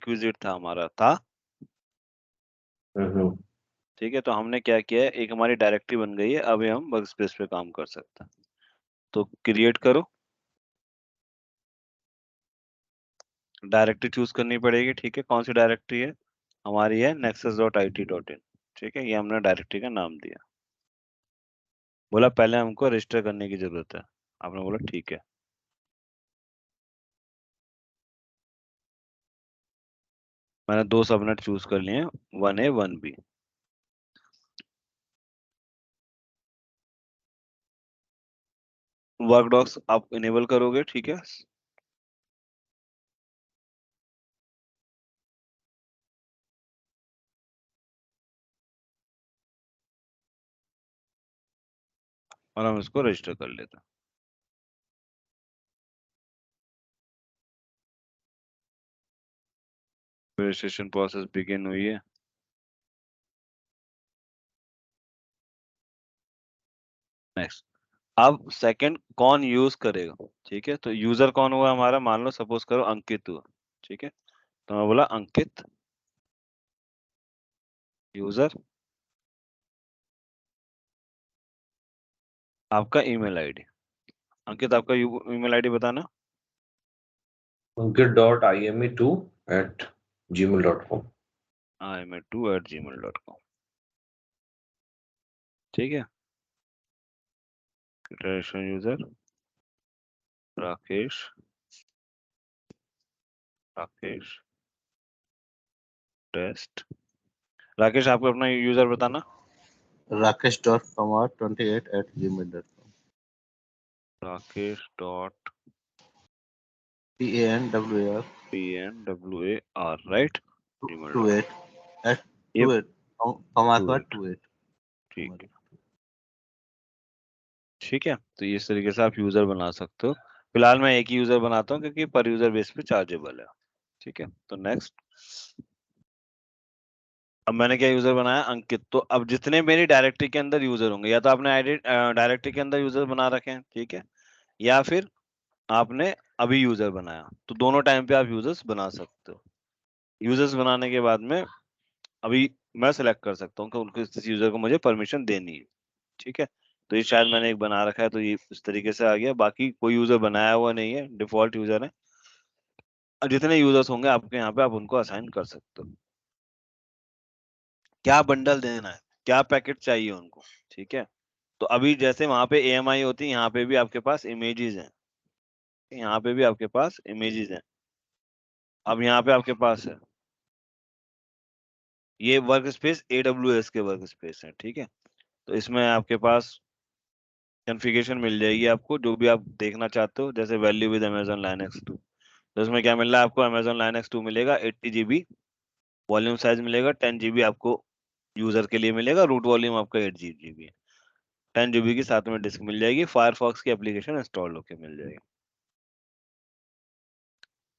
Requisite था हमारा था। ठीक है, तो हमने क्या किया है, एक हमारी डायरेक्टरी बन गई है, अब ये हम वर्क स्पेस पे काम कर सकते हैं। तो क्रिएट करो, डायरेक्टरी चूज करनी पड़ेगी। ठीक है, कौन सी डायरेक्टरी है हमारी? है nexus.it.in। ठीक है, ये हमने डायरेक्टरी का नाम दिया। बोला पहले हमको रजिस्टर करने की जरूरत है, आपने बोला ठीक है। मैंने दो सबनेट चूज कर लिए, 1A 1B। वर्क डॉक्स आप इनेबल करोगे, ठीक है। और हम इसको रजिस्टर कर लेते हैं। रजिस्ट्रेशन प्रोसेस बिगिन हुई है। नेक्स्ट, अब सेकंड कौन यूज करेगा? ठीक है, तो यूजर कौन हुआ हमारा? मान लो सपोज करो अंकित हुआ। ठीक है, तो मैं बोला अंकित यूजर, आपका ईमेल आईडी। अंकित आपका ईमेल आईडी बताना। ankit.ime2@gmail.com। ime2@gmail.com। ठीक है, register user Rakesh, Rakesh test. Rakesh आपको अपना यूजर बताना। rakesh.kumar28@gmail.com। Rakesh dot PANWAR PNWAR right, gmail.com। 28 at ये 28 कमा के बाद 28, 28। ठीक है। ठीक है, तो इस तरीके से आप यूजर बना सकते हो। फिलहाल मैं एक ही यूजर बनाता हूँ क्योंकि पर यूजर बेस पे चार्जेबल है। ठीक है, तो नेक्स्ट, अब मैंने क्या यूजर बनाया? अंकित। तो अब जितने मेरी डायरेक्टरी के अंदर यूजर होंगे, या तो आपने आईडी डायरेक्टरी के अंदर यूजर बना रखे हैं, ठीक है, या फिर आपने अभी यूजर बनाया, तो दोनों टाइम पे आप यूजर्स बना सकते हो। यूजर्स बनाने के बाद में अभी मैं सेलेक्ट कर सकता हूँ कि उनको इस यूजर को मुझे परमिशन देनी है। ठीक है, तो ये शायद मैंने एक बना रखा है, तो ये इस तरीके से आ गया। बाकी कोई यूजर बनाया हुआ नहीं है, डिफॉल्ट यूजर है। और जितने यूजर्स होंगे आपके यहाँ पे, आप उनको असाइन कर सकते हो। क्या बंडल देना है, क्या पैकेट चाहिए उनको। ठीक है, तो अभी जैसे वहां पे AMI होती है, यहाँ पे भी आपके पास इमेजेस हैं, यहाँ पे भी आपके पास इमेजेस हैं। अब यहाँ पे आपके पास है ये वर्क स्पेस, AWS के वर्क स्पेस है। ठीक है, तो इसमें आपके पास कॉन्फ़िगरेशन मिल जाएगी आपको, जो भी आप देखना चाहते हो, जैसे वैल्यू विद अमेजन लाइनक्स 2। तो इसमें क्या मिल रहा है आपको? अमेजन लाइनक्स 2 मिलेगा 80 GB, वॉल्यूम साइज मिलेगा 10 GB आपको, यूजर के लिए मिलेगा। रूट वॉल्यूम आपका 8 GB है। 10 GB की साथ में डिस्क मिल जाएगी, फायरफॉक्स की एप्लीकेशन इंस्टॉल होके मिल जाएगी।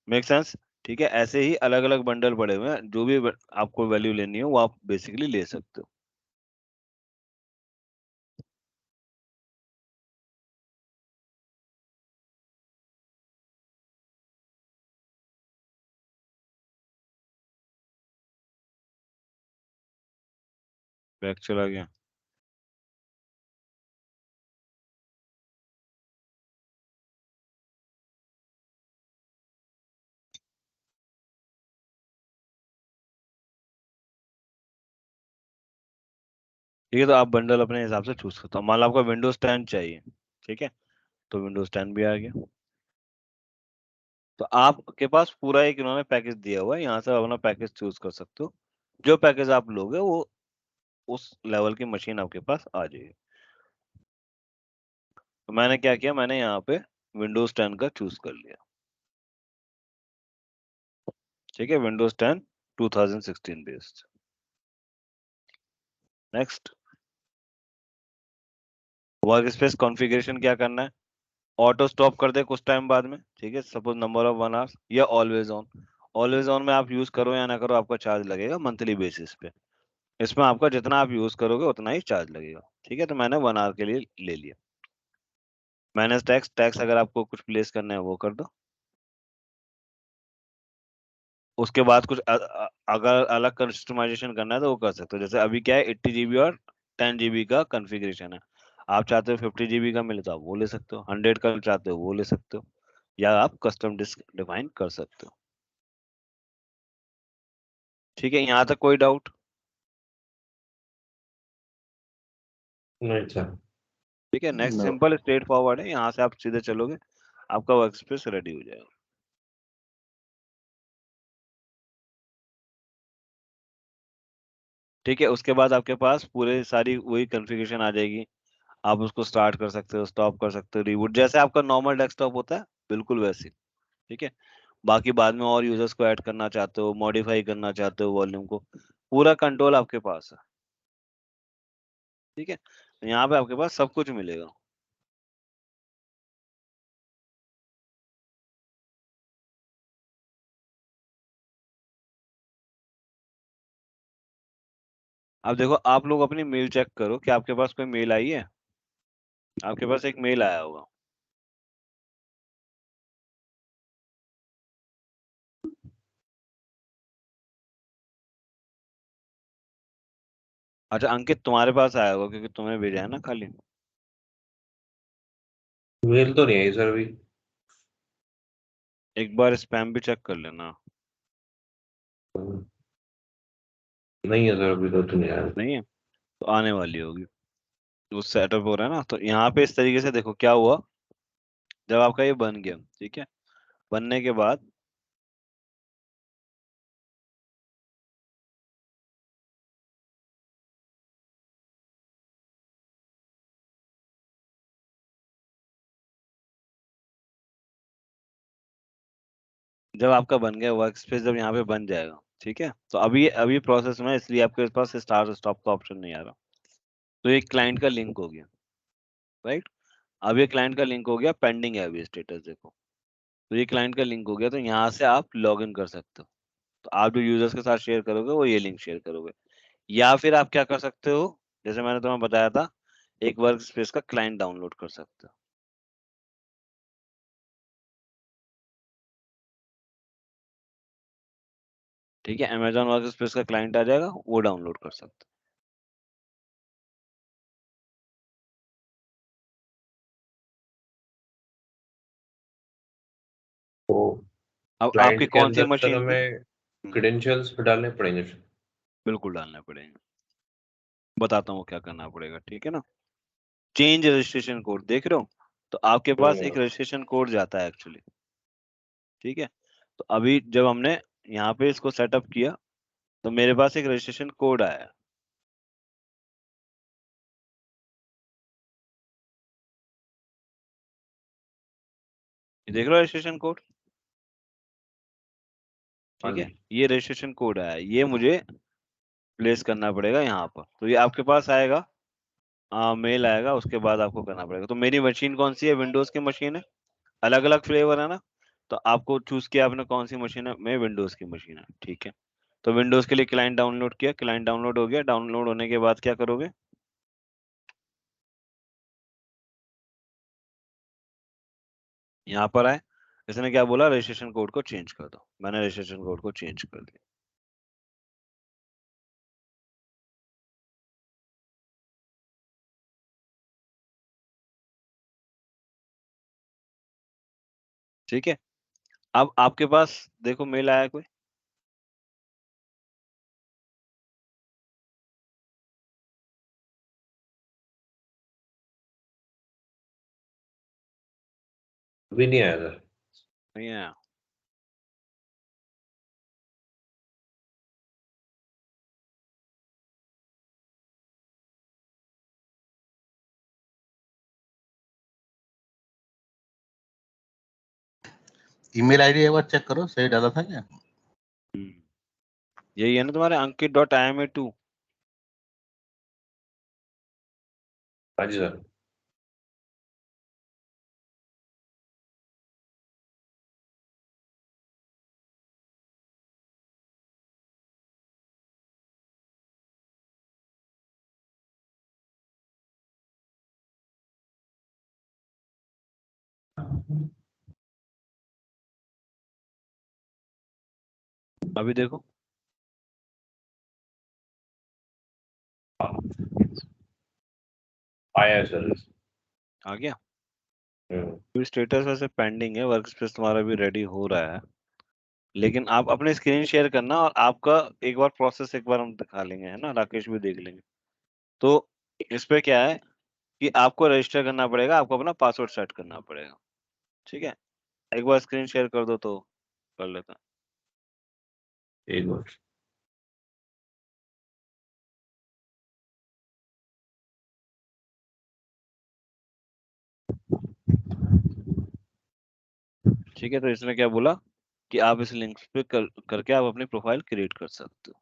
Make sense? ठीक है, ऐसे ही अलग अलग बंडल पड़े हुए हैं, जो भी आपको वैल्यू लेनी हो वो आप बेसिकली ले सकते हो। बैक चला गया। ठीक है, तो आप बंडल अपने हिसाब से चूज करते हो। मान लो आपको विंडोज 10 चाहिए, ठीक है, तो विंडोज 10 भी आ गया। तो आपके पास पूरा एक इन्होंने पैकेज दिया हुआ है, यहाँ से आप अपना पैकेज चूज कर सकते हो। जो पैकेज आप लोगे वो उस लेवल की मशीन आपके पास आ जाएगी। तो मैंने क्या किया, मैंने यहाँ पे विंडोज 10 का चूज कर लिया। ठीक है, Windows 10 2016 based. Next, work space configuration क्या करना है? ऑटो स्टॉप कर दे कुछ टाइम बाद में, ठीक है, सपोज नंबर ऑफ 1 आवर्स, या ऑलवेज ऑन। ऑलवेज ऑन में आप यूज करो या ना करो, आपका चार्ज लगेगा मंथली बेसिस पे। इसमें आपका जितना आप यूज करोगे उतना ही चार्ज लगेगा। ठीक है, तो मैंने 1 आवर के लिए ले लिया। मैनेज टैक्स, टैक्स अगर आपको कुछ प्लेस करना है वो कर दो। उसके बाद कुछ अगर अलग कस्टमाइजेशन करना है तो वो कर सकते हो। जैसे अभी क्या है, 80 GB और 10 GB का कॉन्फ़िगरेशन है। आप चाहते हो 50 GB का मिले तो आप वो ले सकते हो, 100 का चाहते हो वो ले सकते हो, या आप कस्टम डिस्क डिफाइन कर सकते हो। ठीक है, यहाँ तक कोई डाउट? नहीं सर। ठीक है, next no. Simple straightforward है, यहाँ से आप सीधे चलोगे, आपका वर्क स्पेस रेडी हो जाएगा। ठीक है, उसके बाद आपके पास पूरे सारी वही कॉन्फ़िगरेशन आ जाएगी। आप उसको स्टार्ट कर सकते हो, स्टॉप कर सकते हो, रिबूट, जैसे आपका नॉर्मल डेस्कटॉप होता है बिल्कुल वैसे ही। ठीक है, बाकी बाद में और यूजर्स को ऐड करना चाहते हो, मॉडिफाई करना चाहते हो वॉल्यूम को, पूरा कंट्रोल आपके पास है। ठीक है, तो यहाँ पे आपके पास सब कुछ मिलेगा। अब देखो, आप लोग अपनी मेल चेक करो कि आपके पास कोई मेल आई है। आपके पास एक मेल आया होगा। अच्छा अंकित, तुम्हारे पास आया होगा क्योंकि तुमने भेजा है ना खाली। मेल तो नहीं आई सर अभी। एक बार स्पैम भी चेक कर लेना। नहीं है सर, अभी तो नहीं आया। नहीं है तो आने वाली होगी। वो सेटअप हो रहा है ना, तो यहाँ पे इस तरीके से देखो क्या हुआ। जब आपका ये बन गया, ठीक है, बनने के बाद जब आपका बन गया वर्क स्पेस, जब यहाँ पे बन जाएगा, ठीक है, तो अभी अभी प्रोसेस में है, इसलिए आपके पास स्टार्ट स्टॉप का ऑप्शन नहीं आ रहा। तो ये क्लाइंट का लिंक हो गया, राइट। अब ये क्लाइंट का लिंक हो गया, पेंडिंग है अभी स्टेटस देखो। तो ये क्लाइंट का लिंक हो गया, तो यहाँ से आप लॉग इन कर सकते हो। तो आप जो यूजर्स के साथ शेयर करोगे वो ये लिंक शेयर करोगे। या फिर आप क्या कर सकते हो, जैसे मैंने तुम्हें बताया था, एक वर्क स्पेस का क्लाइंट डाउनलोड कर सकते हो। ठीक है, अमेजोन वर्क स्पेस का क्लाइंट आ जाएगा, वो डाउनलोड कर सकते तो हो। अब आपकी क्लाइंट के कौन सी अंदर सर मशीन पे? हमें क्रेडेंशियल्स डालने पड़ेंगे सर? बिल्कुल डालने पड़ेंगे, बताता हूँ क्या करना पड़ेगा, ठीक है ना। चेंज रजिस्ट्रेशन कोड देख रहे हो, तो आपके पास एक रजिस्ट्रेशन कोड जाता है एक्चुअली। ठीक है, तो अभी जब हमने यहाँ पे इसको सेटअप किया, तो मेरे पास एक रजिस्ट्रेशन कोड आया है। ये देख लो रजिस्ट्रेशन कोड। हाँ ठीक है, जी। ये रजिस्ट्रेशन कोड आया है, ये मुझे प्लेस करना पड़ेगा यहाँ पर, तो ये आपके पास आएगा। मेल आएगा, उसके बाद आपको करना पड़ेगा। तो मेरी मशीन कौन सी है, विंडोज की मशीन है, अलग अलग फ्लेवर है ना। तो आपको चूज किया आपने कौन सी मशीन है, मैं विंडोज की मशीन है, ठीक है। तो विंडोज के लिए क्लाइंट डाउनलोड किया, क्लाइंट डाउनलोड हो गया, डाउनलोड होने के बाद क्या करोगे, यहाँ पर आए, इसने क्या बोला, रजिस्ट्रेशन कोड को चेंज कर दो। मैंने रजिस्ट्रेशन कोड को चेंज कर दिया। ठीक है, अब आपके पास देखो मेल आया कोई। अभी नहीं आया सर। नहीं आया। ईमेल आईडी एक बार चेक करो, सही डाला था क्या? यही है ना तुम्हारे अंकित.IMA2। हाँ जी सर। अभी देखो आया है सर। आ गया। हम्म, स्टेटस वैसे पेंडिंग है, वर्क स्पेस तुम्हारा भी रेडी हो रहा है, लेकिन आप अपने स्क्रीन शेयर करना और आपका एक बार प्रोसेस एक बार हम दिखा लेंगे, है ना, राकेश भी देख लेंगे। तो इस पे क्या है कि आपको रजिस्टर करना पड़ेगा, आपको अपना पासवर्ड सेट करना पड़ेगा। ठीक है, एक बार स्क्रीन शेयर कर दो तो कर लेता हूं। एक बार ठीक है, तो इसने क्या बोला कि आप इस लिंक पे करके आप अपनी प्रोफाइल क्रिएट कर सकते हो।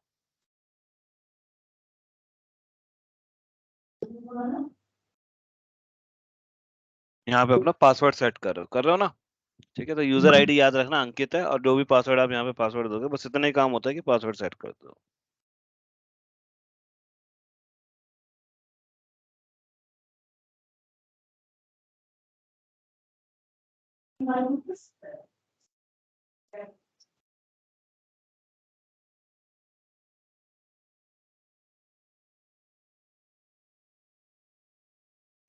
यहाँ पे अपना पासवर्ड सेट कर रहे हो ना। ठीक है, तो यूजर आईडी याद रखना अंकित है, और जो भी पासवर्ड आप यहाँ पे पासवर्ड दोगे, बस इतना ही काम होता है कि पासवर्ड सेट कर दो।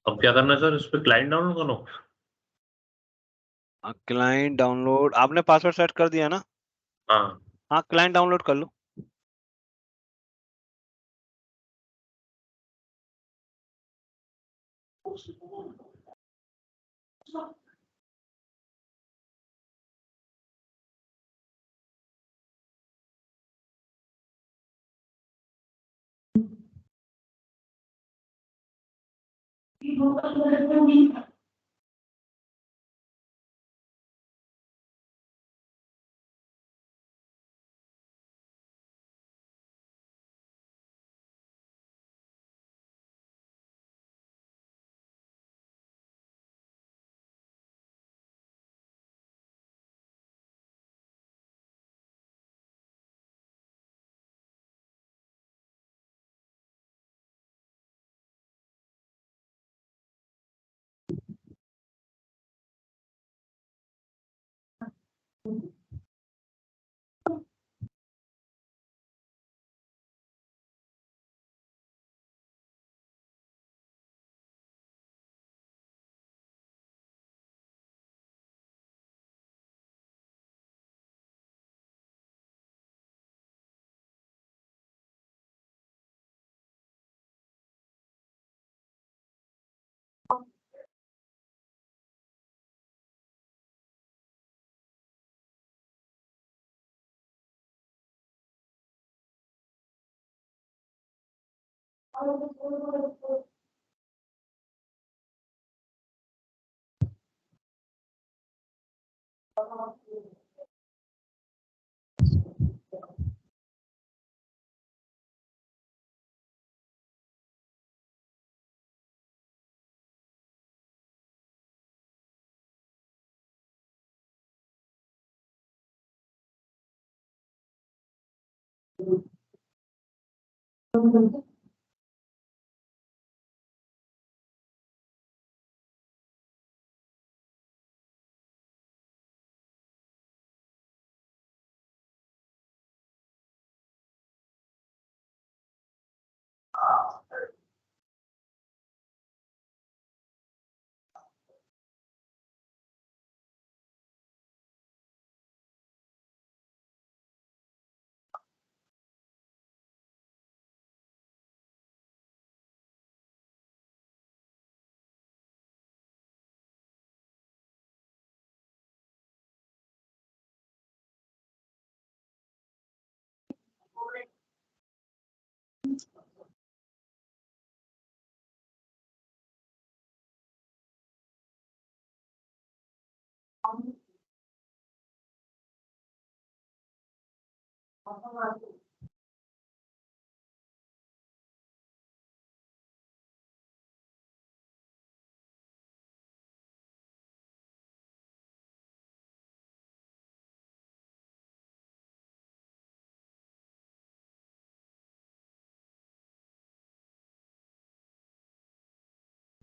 अब क्या करना है सर, इस पे क्लाइंट डाउनलोड करो। क्लाइंट डाउनलोड आपने पासवर्ड सेट कर दिया ना। हाँ हाँ, क्लाइंट डाउनलोड कर लो।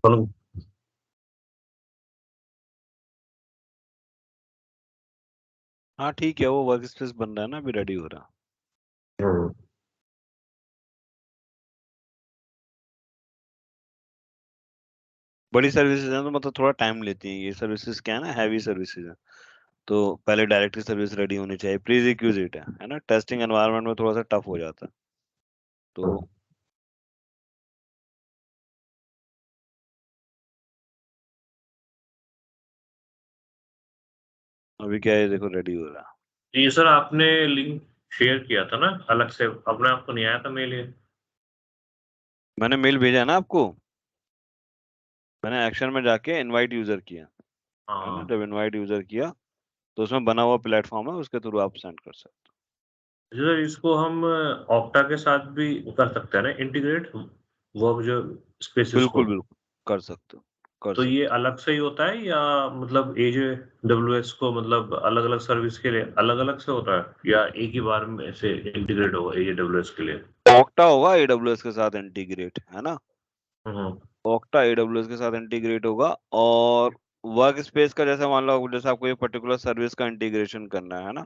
चलो। हाँ ठीक है, वो वर्क स्पेस बन रहा है ना, अभी रेडी हो रहा है। हम्म, बड़ी सर्विसेज हैं तो मतलब थोड़ा टाइम लेती हैं। ये सर्विसेज क्या है ना, हैवी सर्विसेज है, तो पहले डायरेक्टरी सर्विस रेडी होनी चाहिए, प्री रिक्विजिट है ना। टेस्टिंग एनवायरनमेंट में थोड़ा सा टफ हो जाता है। तो अभी क्या है, देखो रेडी हो रहा है। ये सर आपने लिंक शेयर किया था ना अलग से, अपने आप को नहीं आया था मेल ये? मैंने मेल भेजा है ना आपको, मैंने एक्शन में जाके इनवाइट यूजर किया है ना। हाँ जब इनवाइट यूजर किया तो उसमें बना हुआ प्लेटफॉर्म है, उसके थ्रू आप सेंड कर सकते सर, इसको हम ऑक्टा के साथ भी कर सकते हैं ना इंटीग्रेट, वर्क जो हो। स्पेसिस को? बिल्कुल बिल्कुल कर सकते हो, कर तो ये सकते हो। अलग से ही होता है या मतलब AWS को मतलब अलग अलग सर्विस के लिए अलग अलग से होता है, या एक ही बार में से इंटीग्रेट होगा AWS के लिए? ऑक्टा होगा एडब्ल्यूएस के साथ इंटीग्रेट, है ना। हम्म, ऑक्टा एडब्ल्यूएस के साथ इंटीग्रेट होगा। और वर्क स्पेस का जैसे मान लो, जैसे आपको ये पर्टिकुलर सर्विस का इंटीग्रेशन करना है ना,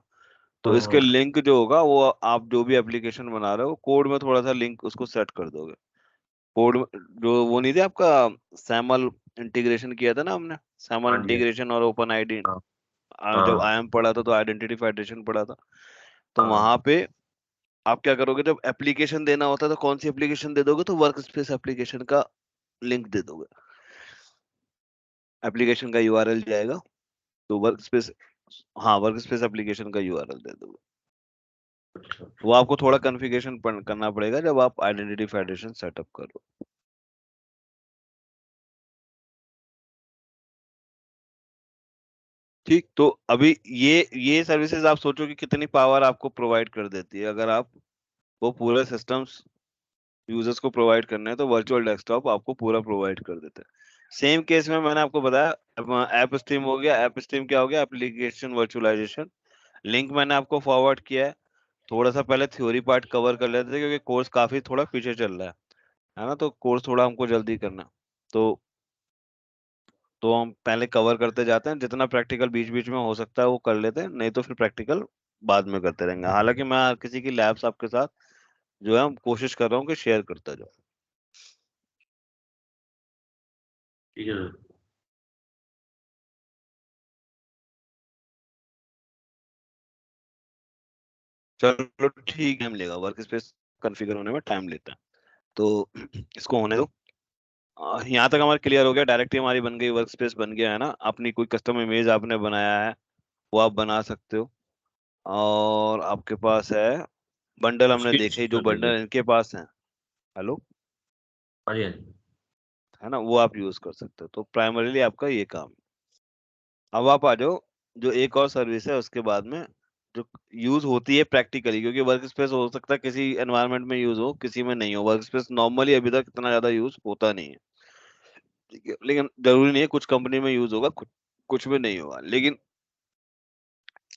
तो इसके हम्म, लिंक जो होगा वो आप जो भी एप्लीकेशन बना रहे हो, कोड में थोड़ा सा लिंक उसको सेट कर दोगे। कोड जो वो नहीं थे आपका, सैमल इंटीग्रेशन किया था ना हमने, सैमल हाँ जी, इंटीग्रेशन और ओपन आईडी। हाँ जब हाँ आईएम पढ़ा था तो आइडेंटिटी फेडरेशन पढ़ा था। तो हाँ। वहां पे आप क्या करोगे, जब एप्लीकेशन देना होता है तो कौन सी एप्लीकेशन दे दोगे, तो वर्क स्पेस एप्लीकेशन का लिंक दे दोगे। एप्लीकेशन का यूआरएल जाएगा, तो वर्क स्पेस, हाँ वर्क स्पेस एप्लीकेशन का यूआरएल दे दोगे। अच्छा, वो आपको थोड़ा कॉन्फ़िगरेशन करना पड़ेगा जब आप आइडेंटिटी फेडरेशन सेटअप करो। ठीक, तो अभी ये सर्विसेज आप सोचो कि कितनी पावर आपको प्रोवाइड कर देती है। अगर आप वो पूरे सिस्टम्स यूजर्स को प्रोवाइड करने हैं तो वर्चुअल डेस्कटॉप आपको पूरा प्रोवाइड कर देते हैं। सेम केस में मैंने आपको बताया, ऐप स्ट्रीम हो गया। ऐप स्ट्रीम क्या हो गया, एप्लीकेशन वर्चुअलाइजेशन। लिंक मैंने आपको फॉरवर्ड किया है। थोड़ा सा पहले थ्योरी पार्ट कवर कर लेते थे, क्योंकि कोर्स काफी थोड़ा पीछे चल रहा है ना, तो कोर्स थोड़ा हमको जल्दी करना है। तो हम पहले कवर करते जाते हैं, जितना प्रैक्टिकल बीच बीच में हो सकता है वो कर लेते हैं, नहीं तो फिर प्रैक्टिकल बाद में करते रहेंगे। हालांकि मैं हर किसी की लैब्स आपके साथ जो है कोशिश कर रहा हूँ कि शेयर करता जाऊँ। ठीक है सर। चलो ठीक है, टाइम लेगा, वर्क स्पेस कॉन्फ़िगर होने में टाइम लेता है, तो इसको होने दो। यहाँ तक हमारा क्लियर हो गया, डायरेक्टरी हमारी बन गई, वर्क स्पेस बन गया है ना। अपनी कोई कस्टम इमेज आपने बनाया है वो आप बना सकते हो। और आपके पास है बंडल, हमने उसकी देखे जो कर दीजिए। बंडल इनके पास है। हेलो, हाँ जी, हाँ जी। है ना, वो आप यूज कर सकते हो। तो प्राइमरीली आपका ये काम है। अब आप आ जाओ, जो एक और सर्विस है उसके बाद में, जो यूज होती है प्रैक्टिकली, क्योंकि वर्क स्पेस हो सकता है किसी एनवायरनमेंट में यूज हो, किसी में नहीं हो। वर्क स्पेस नॉर्मली अभी तक इतना ज्यादा यूज होता नहीं है, ठीक है, लेकिन जरूरी नहीं है, कुछ कंपनी में यूज होगा, कुछ में नहीं होगा। लेकिन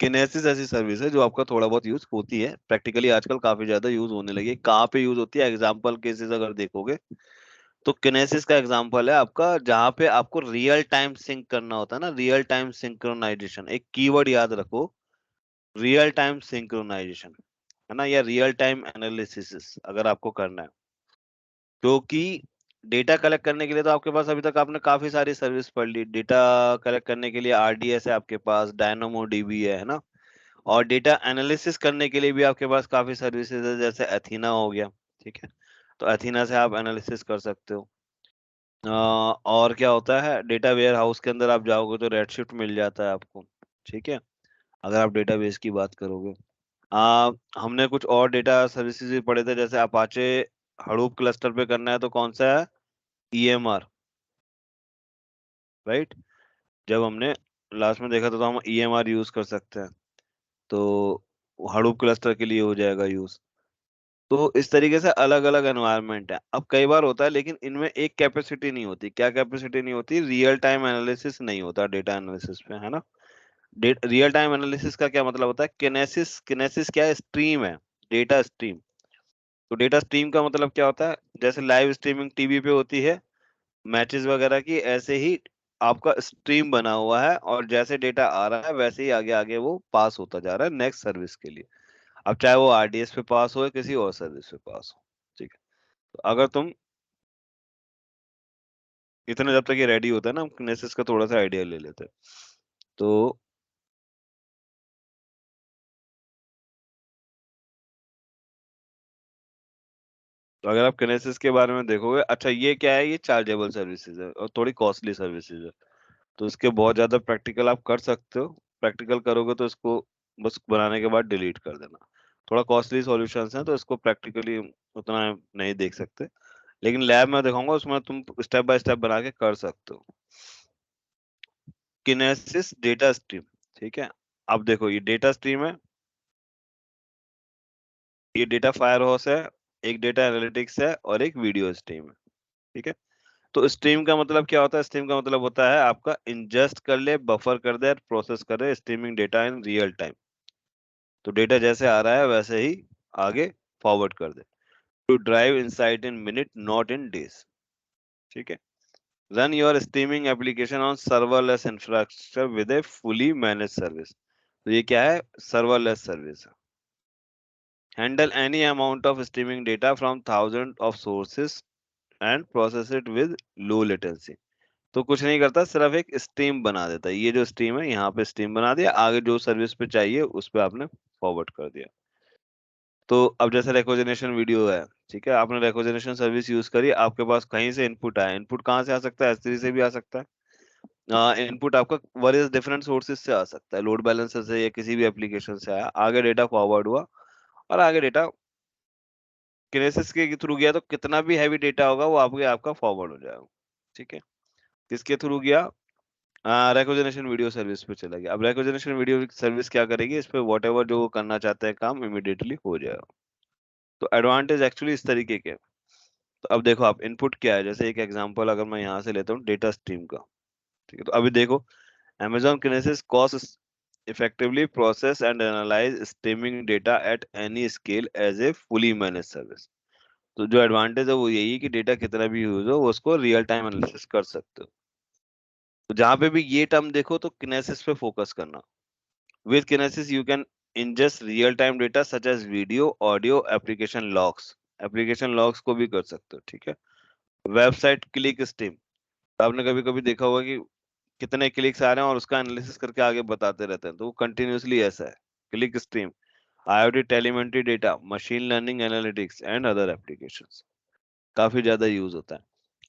किनेसिस ऐसी सर्विस है जो आपका थोड़ा बहुत यूज होती है प्रैक्टिकली, आजकल काफी ज्यादा यूज होने लगी है। कहाँ पे यूज होती है, एग्जाम्पल केसेस अगर देखोगे तो किनेसिस का एग्जांपल है आपका, जहां पे आपको रियल टाइम सिंक करना होता है ना, रियल टाइम सिंक्रोनाइजेशन। एक कीवर्ड याद रखो, रियल टाइम सिंक्रोनाइजेशन, है ना, या रियल टाइम एनालिसिस अगर आपको करना है। क्योंकि डेटा कलेक्ट करने के लिए तो आपके पास अभी तक आपने काफी सारी सर्विस पढ़ ली। डेटा कलेक्ट करने के लिए आरडीएस है आपके पास, डायनामो डीबी है ना। और डेटा एनालिसिस करने के लिए भी आपके पास काफी सर्विसेज है, जैसे एथीना हो गया, ठीक है। तो एथीना से आप एनालिसिस कर सकते हो। और क्या होता है, डेटा वेयर हाउस के अंदर आप जाओगे तो रेडशिफ्ट मिल जाता है आपको, ठीक है, अगर आप डेटाबेस की बात करोगे। हमने कुछ और डेटा सर्विसेज भी पढ़े थे, जैसे अपाचे हडूप क्लस्टर पे करना है तो कौन सा है, ईएमआर, राइट। जब हमने लास्ट में देखा था तो हम ईएमआर यूज कर सकते हैं, तो हडूप क्लस्टर के लिए हो जाएगा यूज। तो इस तरीके से अलग अलग एनवायरनमेंट है। अब कई बार होता है, लेकिन इनमें एक कैपेसिटी नहीं होती। क्या कैपेसिटी नहीं होती, रियल टाइम एनालिसिस नहीं होता डेटा एनालिसिस पे, है ना। रियल टाइम एनालिसिस का क्या मतलब होता है, किनेसिस, किनेसिस क्या है, स्ट्रीम है, डेटा स्ट्रीम। तो डेटा स्ट्रीम का मतलब क्या होता है, जैसे लाइव स्ट्रीमिंग टीवी पे होती है मैचेस वगैरह की, ऐसे ही आपका स्ट्रीम बना हुआ है, और जैसे डेटा आ रहा है वैसे ही आगे आगे वो पास होता जा रहा है नेक्स्ट सर्विस के लिए। अब चाहे वो RDS पे पास हो या किसी और सर्विस पे पास हो, ठीक है। तो अगर तुम इतने, जब तक ये रेडी होता है ना, हम किनेसिस का थोड़ा सा आइडिया ले लेते हैं। तो अगर आप किनेसिस के बारे में देखोगे, अच्छा ये क्या है, ये चार्जेबल सर्विसेज है और थोड़ी कॉस्टली सर्विसेज है, तो इसके बहुत ज्यादा प्रैक्टिकल आप कर सकते हो। प्रैक्टिकल करोगे तो इसको बस बनाने के बाद डिलीट कर देना। थोड़ा कॉस्टली सॉल्यूशंस हैं तो इसको प्रैक्टिकली उतना नहीं देख सकते, लेकिन लैब में दिखाऊंगा, उसमें तुम स्टेप बाय स्टेप बना के कर सकते हो। किनेसिस डेटा स्ट्रीम, ठीक है। अब देखो ये डेटा स्ट्रीम है, ये डेटा फायर हाउस है, एक डेटा एनालिटिक्स है और एक वीडियो स्ट्रीम है, ठीक है। तो स्ट्रीम का मतलब क्या होता है? स्ट्रीम का मतलब होता है आपका इंजेस्ट कर ले, बफर कर दे, प्रोसेस करे, streaming data in real time. तो डेटा जैसे आ रहा है वैसे ही आगे फॉरवर्ड कर दे। To drive insight in minute not in days, ठीक है। Run your streaming application on serverless infrastructure with a fully manage service. तो ये क्या है? सर्वरलेस सर्विस है। Handle any amount of streaming data from thousand of sources and process it with low latency. तो कुछ नहीं करता, सिर्फ एक स्ट्रीम बना देता है। ये जो स्ट्रीम है, यहाँ पे स्ट्रीम बना दिया, आगे जो सर्विस पे चाहिए उस पे आपने फॉरवर्ड कर दिया। तो अब जैसे रेकोजनेशन वीडियो है, ठीक है, आपने रेकोजनेशन सर्विस यूज करी, आपके पास कहीं से इनपुट आया। इनपुट कहाँ से आ सकता है? S3 से भी आ सकता है। इनपुट आपका वेरियस डिफरेंट सोर्सेज से आ सकता है, लोड बैलेंसर से या किसी भी एप्लीकेशन से आया, आगे डेटा फॉरवर्ड हुआ और आगे डेटा किनेसिस के थ्रू गया, तो कितना भी हैवी डेटा होगा वो आपका फॉरवर्ड हो जाएगा, ठीक है। किसके थ्रू गया? रेकोजनेशन वीडियो सर्विस पे चला गया। अब रेकोजनेशन वीडियो सर्विस क्या करेगी? इस पे वॉट एवर जो वो करना चाहते हैं काम इमिडिएटली हो जाएगा। तो एडवांटेज एक्चुअली इस तरीके के हैं। तो अब देखो आप, इनपुट क्या है, जैसे एक एग्जांपल अगर मैं यहाँ से लेता हूँ डेटा स्ट्रीम का, ठीक है। तो अभी देखो, Amazon Kinesis costs effectively process and analyze streaming data at any scale as a fully managed service। तो जो एडवांटेज है वो यही है कि डेटा कितना भी यूज हो वो उसको रियल टाइम एनालिसिस कर सकते हो। तो जहां पे भी ये टर्म देखो तो किनेसिस पे फोकस करना। With Kinesis you can ingest real time data such as video, audio, application logs को भी कर सकते हो, ठीक है। वेबसाइट क्लिक स्ट्रीम, आपने कभी कभी देखा होगा कि कितने क्लिक्स आ रहे हैं और उसका एनालिसिस करके आगे बताते रहते हैं, तो वो कंटिन्यूअसली ऐसा है। Click stream, IoT telemetry data, machine learning analytics and other applications, काफी ज्यादा यूज होता है।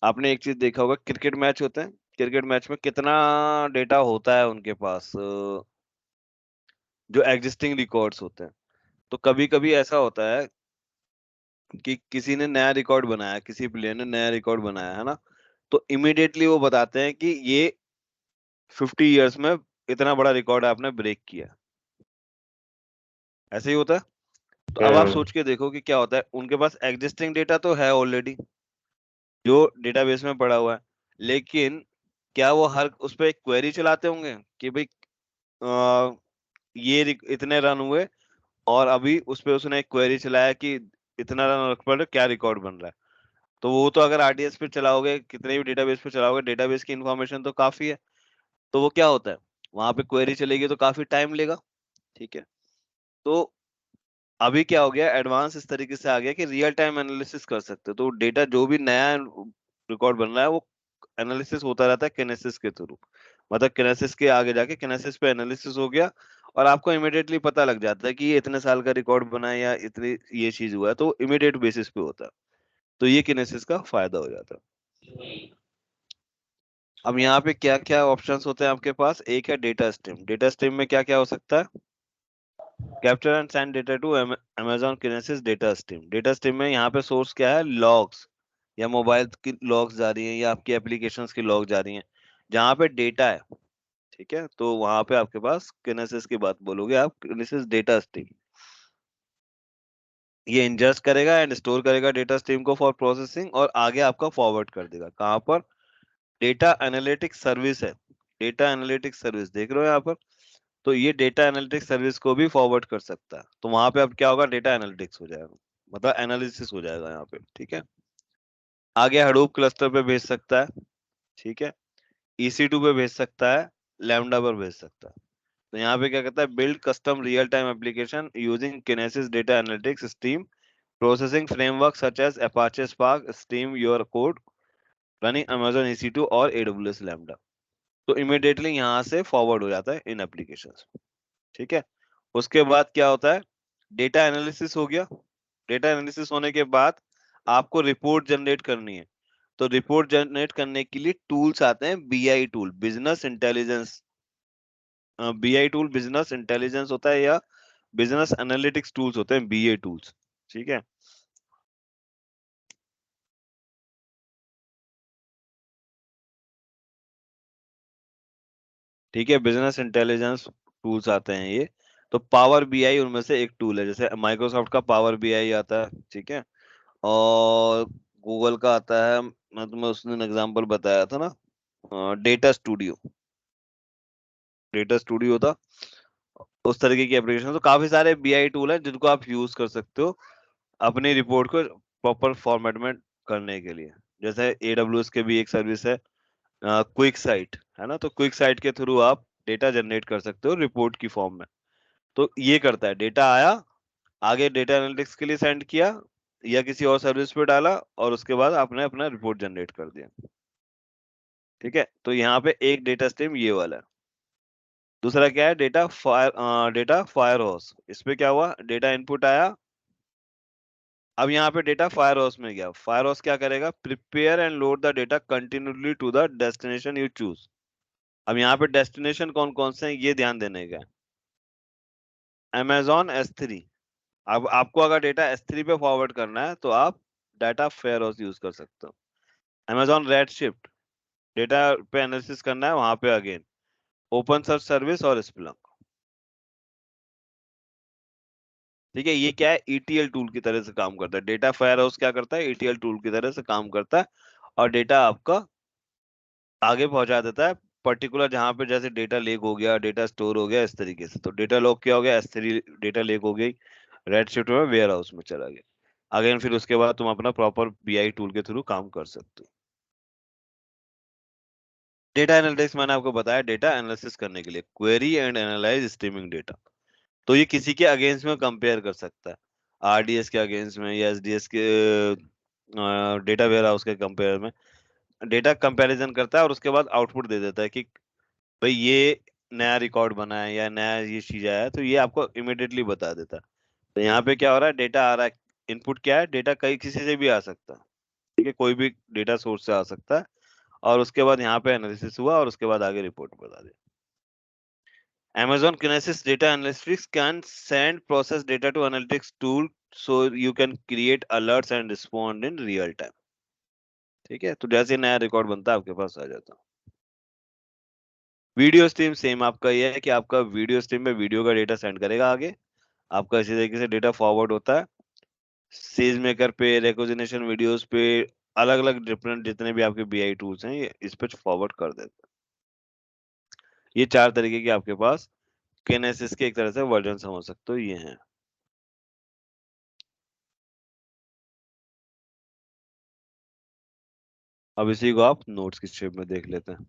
आपने एक चीज देखा होगा, क्रिकेट मैच होते हैं, क्रिकेट मैच में कितना डेटा होता है उनके पास, जो एग्जिस्टिंग रिकॉर्ड्स होते हैं। तो कभी कभी ऐसा होता है कि किसी ने नया रिकॉर्ड बनाया, किसी प्लेयर ने नया रिकॉर्ड बनाया है ना, तो इमिडिएटली वो बताते हैं कि ये 50 इयर्स में इतना बड़ा रिकॉर्ड आपने ब्रेक किया। ऐसे ही होता है। तो अब आप सोच के देखो कि क्या होता है, उनके पास एग्जिस्टिंग डेटा तो है ऑलरेडी, जो डेटाबेस में पड़ा हुआ है, लेकिन क्या वो हर उस पर एक क्वेरी चलाते होंगे कि भाई इतने रन हुए, और अभी उस पे उसने एक क्वेरी चलाया कि इतना रन पर क्या रिकॉर्ड बन रहा है। तो वो तो अगर RDS पे चलाओगे, कितने भी डेटाबेस पे चलाओगे, डेटाबेस की इन्फॉर्मेशन तो काफी है। तो वो क्या होता है, वहां पे क्वेरी चलेगी तो काफी टाइम लेगा, ठीक है। तो अभी क्या हो गया, एडवांस इस तरीके से आ गया कि रियल टाइम एनालिसिस कर सकते हो। तो डेटा जो भी नया रिकॉर्ड बन रहा है वो एनालिसिस होता रहता है किनेसिस के थ्रू। मतलब किनेसिस के आगे जाके किनेसिस पे एनालिसिस हो गया और आपको इमिडिएटली पता लग जाता है कि ये इतने साल का रिकॉर्ड बना है या इतनी ये चीज हुआ है, तो इमिडिएट बेसिस पे होता है। तो ये किनेसिस का फायदा हो जाता है। अब यहाँ पे क्या क्या ऑप्शंस होते हैं आपके पास? एक है डेटा स्ट्रीम। डेटा स्ट्रीम में क्या क्या हो सकता है? Capture and send data to Amazon Kinesis data stream. Data stream में यहाँ पे सोर्स क्या है? लॉग्स, या मोबाइल की लॉग्स जा रही हैं या आपकी एप्लीकेशंस की लॉग जा रही हैं, जहाँ पे डेटा है, ठीक है। तो वहां पे आपके पास किनेसिस की बात बोलोगे आप, किनेसिस डेटा स्ट्रीम। ये इंजेस्ट करेगा एंड स्टोर करेगा डेटा स्ट्रीम को फॉर प्रोसेसिंग, और आगे आपका फॉरवर्ड कर देगा। कहाँ पर? डेटा एनालिटिक्स सर्विस है। डेटा एनालिटिक्स सर्विस देख रहे हो यहाँ पर? तो ये डेटा एनालिटिक्स सर्विस को भी फॉरवर्ड कर सकता है। तो वहां पे अब क्या होगा, डेटा एनालिटिक्स हो जाएगा, मतलब एनालिसिस हो जाएगा यहाँ पे, ठीक है। आगे हडूप क्लस्टर पे भेज सकता है, ठीक है। EC2 पे भेज सकता है, लैम्डा पर भेज सकता है। तो यहाँ पे क्या कहता है, build custom real time application using Kinesis data analytics stream processing framework such as Apache Spark stream your code running Amazon EC2 और AWS लैम्डा। तो इमिडिएटली यहाँ से फॉरवर्ड हो जाता है इन एप्लीकेशंस। ठीक है, उसके बाद क्या होता है, डेटा एनालिसिस हो गया। डेटा एनालिसिस होने के बाद आपको रिपोर्ट जनरेट करनी है। तो रिपोर्ट जनरेट करने के लिए टूल्स आते हैं, BI tool, business intelligence. BI tool business intelligence होता है या बिजनेस एनालिटिक्स टूल्स होते हैं, BA टूल्स। ठीक है, ठीक है, बिजनेस इंटेलिजेंस टूल्स आते हैं ये। तो पावर BI उनमें से एक टूल है, जैसे माइक्रोसॉफ्ट का पावर BI आता है। ठीक है, और गूगल का आता है, मैं तुम्हें उस दिन एग्जांपल बताया था ना, डेटा स्टूडियो। डेटा स्टूडियो था, उस तरीके की एप्लीकेशन। तो काफी सारे BI टूल हैं जिनको आप यूज कर सकते हो अपनी रिपोर्ट को प्रॉपर फॉर्मेट में करने के लिए। जैसे AWS के भी एक सर्विस है क्विक साइट, है ना। तो क्विक साइट के थ्रू आप डेटा जनरेट कर सकते हो रिपोर्ट की फॉर्म में। तो ये करता है, डेटा आया, आगे डेटा एनालिटिक्स के लिए सेंड किया या किसी और सर्विस पे डाला, और उसके बाद आपने अपना रिपोर्ट जनरेट कर दिया। ठीक है, तो यहाँ पे एक डेटा स्ट्रीम ये वाला है। दूसरा क्या है, डेटा फायर हाउस। इसमें क्या हुआ, डेटा इनपुट आया, अब यहाँ पे डेटा फायर हाउस में गया। फायर हाउस क्या करेगा, prepare and load the data continuously to the destination you choose. अब यहाँ पे डेस्टिनेशन कौन कौन से हैं ये ध्यान देने का। Amazon S3। अब आपको अगर डेटा S3 पे फॉरवर्ड करना है तो आप डाटा फेयर हाउस यूज कर सकते हो। Amazon Redshift, डेटा पे एनालिसिस करना है, वहां पे अगेन ओपन सर्च सर्विस और स्प्लंक। ठीक है, ये क्या है, ETL टूल की तरह से काम करता है। डेटा फेयर हाउस क्या करता है, ETL टूल की तरह से काम करता है, और डेटा आपका आगे पहुंचा देता है पर्टिकुलर जहां पे, जैसे डेटा लेक हो गया, डेटा स्टोर हो गया, इस तरीके से। तो डेटा लॉक क्या हो गया, S3 डेटा लेक हो गई, रेड शिफ्ट में वेयर हाउस में चला गया अगेन। फिर उसके बाद तुम अपना प्रॉपर BI टूल के थ्रू काम कर सकते हो। डेटा एनालिटिक्स मैंने आपको बताया, डेटा एनालिसिस करने के लिए query and analyse streaming data. तो ये किसी के अगेंस्ट में कंपेयर कर सकता है, RDS के अगेंस्ट में या SDS के डेटा वेयर हाउस के कंपेयर में। डेटा कंपैरिजन करता है और उसके बाद आउटपुट दे देता है कि भाई ये नया रिकॉर्ड बना है या नया ये चीज आया है, तो ये आपको इमिडिएटली बता देता है। तो यहाँ पे क्या हो रहा है, डेटा आ रहा है, इनपुट क्या है, डेटा कहीं किसी से भी आ सकता है। ठीक है, कोई भी डेटा सोर्स से आ सकता है, और उसके बाद यहाँ पे एनालिसिस हुआ और उसके बाद आगे रिपोर्ट बता दे। Amazon Kinesis Data Analytics can send process data to analytics tool so you can create alerts and respond in real time. ठीक है, तो जैसे नया रिकॉर्ड बनता है आपके पास आ जाता है। वीडियो स्ट्रीम सेम आपका ये है कि आपका वीडियो स्ट्रीम में वीडियो का डेटा सेंड करेगा आगे, आपका इसी तरीके से डेटा फॉरवर्ड होता है सेज मेकर पे, रिकॉग्निशन वीडियोस पे, अलग अलग डिफरेंट जितने भी आपके BI टूल्स हैं ये इस पे फॉरवर्ड कर देते हैं। ये चार तरीके के आपके पास किनेसिस के एक तरह से वर्जन समझ सकते हो ये हैं। अब इसी को आप नोट्स की शेप में देख लेते हैं।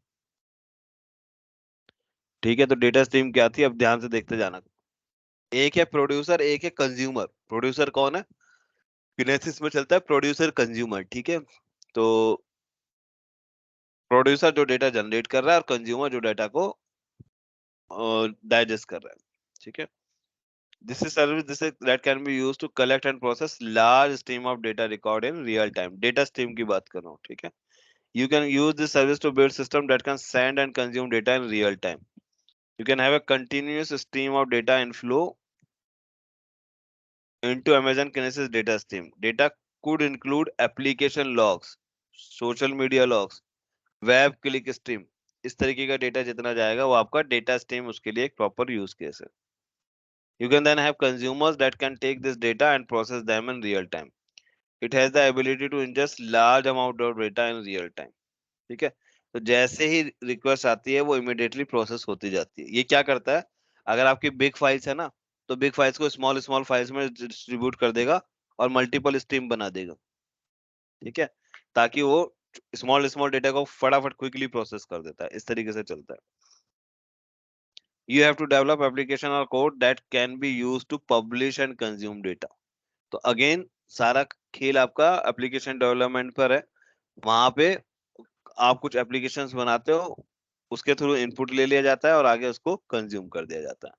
ठीक है, तो डेटा स्ट्रीम क्या थी, अब ध्यान से देखते जाना। एक है प्रोड्यूसर, एक है कंज्यूमर। प्रोड्यूसर कौन है, किनेसिस में चलता है प्रोड्यूसर कंज्यूमर। ठीक है, तो प्रोड्यूसर जो डेटा जनरेट कर रहा है और कंज्यूमर जो डेटा को डाइजेस्ट कर रहा है। ठीक है, this is service this is, that can be used to collect and process large stream of data record in real time। data stream की बात कर रहा हूँ। ठीक है, you can use this service to build system that can send and consume data in real time। you can have a continuous stream of data inflow into Amazon Kinesis data stream। data could include application logs, social media logs, web click stream। इस तरीके का data जितना जाएगा वो आपका data stream उसके लिए एक प्रॉपर यूज केस है। You can then have consumers that can take this data and process them in real time। It has the ability to ingest large amount of data in real time। ठीक है, तो जैसे ही request आती है वो immediately process होती जाती है। ये क्या करता है, अगर आपकी बिग फाइल्स है ना, तो बिग फाइल्स को स्मॉल स्मॉल फाइल्स में डिस्ट्रीब्यूट कर देगा और मल्टीपल स्ट्रीम बना देगा। ठीक है, ताकि वो स्मॉल स्मॉल डेटा को फटाफट क्विकली प्रोसेस कर देता है। इस तरीके से चलता है। You have to develop application or code that can be used to publish and consume data. तो अगेन सारा खेल आपका एप्लीकेशन डेवलपमेंट पर है। वहां पे आप कुछ एप्लीकेशंस बनाते हो, उसके थ्रू इनपुट ले लिया जाता है और आगे उसको कंज्यूम कर दिया जाता है।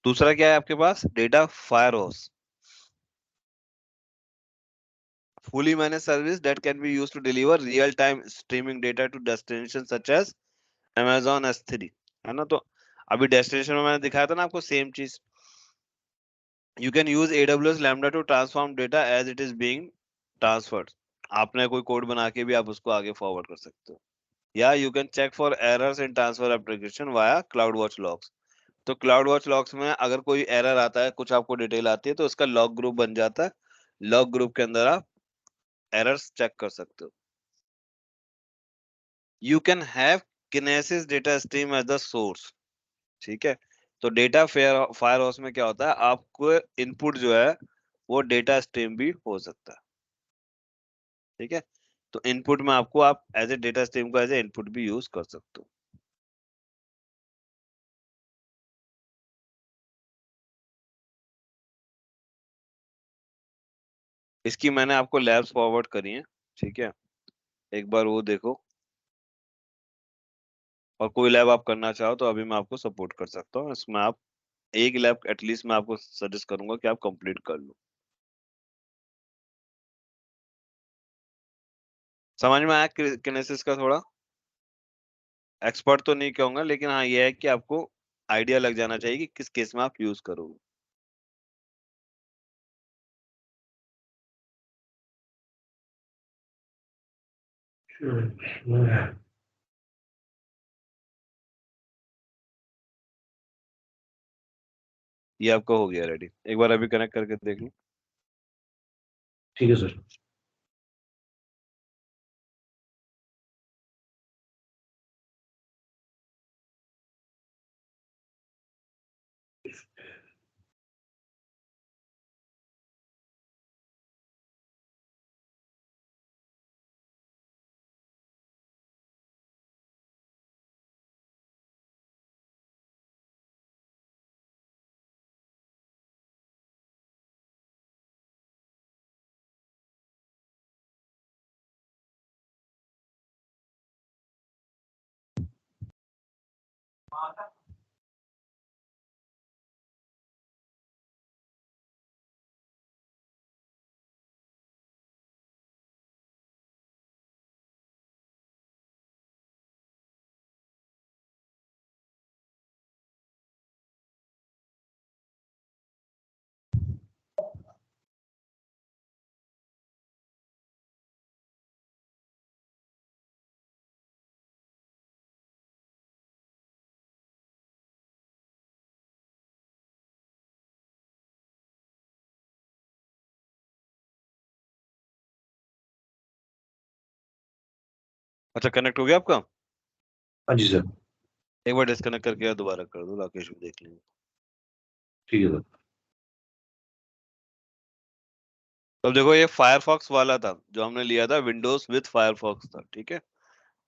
दूसरा क्या है आपके पास? Data firehouse, fully managed service that can be used to deliver real time streaming data to destinations such as Amazon S3, है ना। तो अभी डेस्टिनेशन में मैंने दिखाया था ना आपको सेम चीज। You can use AWS Lambda to transform data as it is being transferred. आपने कोई कोड बना के भी आप उसको आगे फॉरवर्ड कर सकते हो। या you can check for errors in transfer application via CloudWatch logs. तो CloudWatch logs में अगर कोई एरर आता है, कुछ आपको डिटेल आती है, तो उसका लॉग ग्रुप बन जाता है। लॉग ग्रुप के अंदर आप एरर्स चेक कर सकते हो। You can have Kinesis data stream as the source, ठीक है। तो डेटा फायर हाउस में क्या होता है, आपको इनपुट जो है वो डेटा स्ट्रीम भी हो सकता है, ठीक है। तो इनपुट में आपको आप एज ए डेटा स्ट्रीम को एज ए इनपुट भी यूज कर सकते हो। इसकी मैंने आपको लैब्स फॉरवर्ड करी है, ठीक है, एक बार वो देखो। और कोई लैब आप करना चाहो तो अभी मैं आपको सपोर्ट कर सकता हूँ इसमें। आप एक लैब एटलीस्ट मैं आपको सजेस्ट करूंगा कि आप कंप्लीट कर लो। समझ में आया किनेसिस का? थोड़ा एक्सपर्ट तो नहीं कहूंगा, लेकिन हाँ ये है कि आपको आइडिया लग जाना चाहिए कि किस केस में आप यूज करोगे। ये आपका हो गया रेडी, एक बार अभी कनेक्ट करके देख लो। ठीक है सर। अच्छा कनेक्ट हो गया आपका? हाँ जी सर। एक बार डिस्कनेक्ट करके दोबारा कर दो, राकेश भी देख लेंगे। ठीक है सर। तो अब देखो ये फायरफॉक्स वाला था जो हमने लिया था, विंडोज विद फायरफॉक्स था, ठीक है।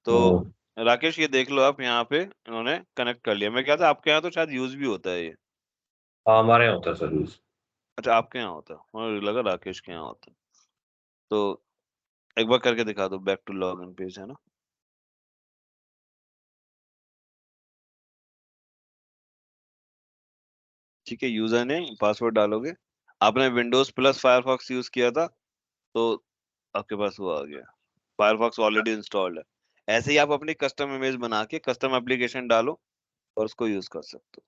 तो ओ, राकेश ये देख लो आप, यहाँ पे इन्होंने कनेक्ट कर लिया। मैं क्या था आपके यहाँ तो शायद यूज भी होता है ये। हाँ हमारे यहाँ होता है सर यूज। अच्छा आपके यहाँ होता है, मुझे लगा राकेश के यहाँ होता है। तो एक बार करके दिखा दो, बैक टू लॉगिन पेज है ना। ठीक है, यूजर ने पासवर्ड डालोगे। आपने विंडोज प्लस फायरफॉक्स यूज किया था तो आपके पास वो आ गया, फायरफॉक्स ऑलरेडी इंस्टॉल्ड है। ऐसे ही आप अपनी कस्टम इमेज बना के कस्टम एप्लीकेशन डालो और उसको यूज कर सकते हो।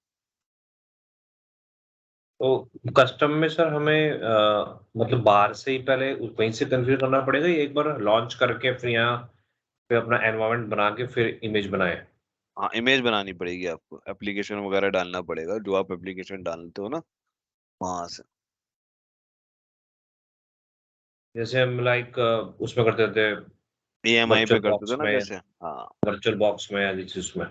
तो कस्टम में सर हमें मतलब बाहर से ही पहले वहीं से कन्फिगर करना पड़ेगा या एक बार लॉन्च करके फिर यहाँ पे अपना एनवायरनमेंट बना के फिर इमेज बनाए? हाँ इमेज बनानी पड़ेगी आपको, एप्लीकेशन वगैरह डालना पड़ेगा जो आप एप्लीकेशन डालते हो ना वहां से। जैसे हम लाइक उसमें करते थे EMI पे वर्चुअल करते थे बॉक्स ना में, जैसे। हाँ या जिस उसमें।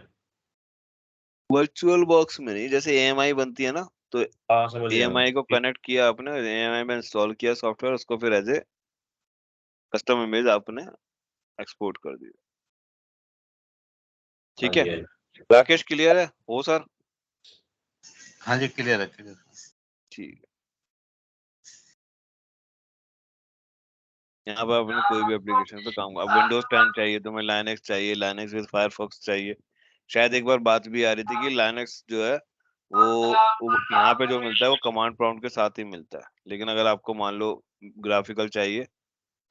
वर्चुअल बॉक्स में नहीं, जैसे EMI बनती है ना, तो हाँ समझ गया AMI को कनेक्ट किया आपने, AMI में इंस्टॉल किया सॉफ्टवेयर, उसको फिर एज ए कस्टम इमेज आपने एक्सपोर्ट कर दिया। हाँ ठीक है, जी, हाँ जी। राकेश क्लियर है? हो सर? हाँ जी, क्लियर है, क्लियर। ठीक है, यहाँ पर आपने कोई भी एप्लीकेशन पे काम, अब विंडोज 10 चाहिए तुम्हें, लाइनक्स चाहिए, लाइनक्स विद फायरफॉक्स चाहिए। शायद एक बार बात भी आ रही थी कि लाइनक्स जो है वो यहाँ पे जो मिलता है वो कमांड प्रॉम्प्ट के साथ ही मिलता है, लेकिन अगर आपको मान लो ग्राफिकल चाहिए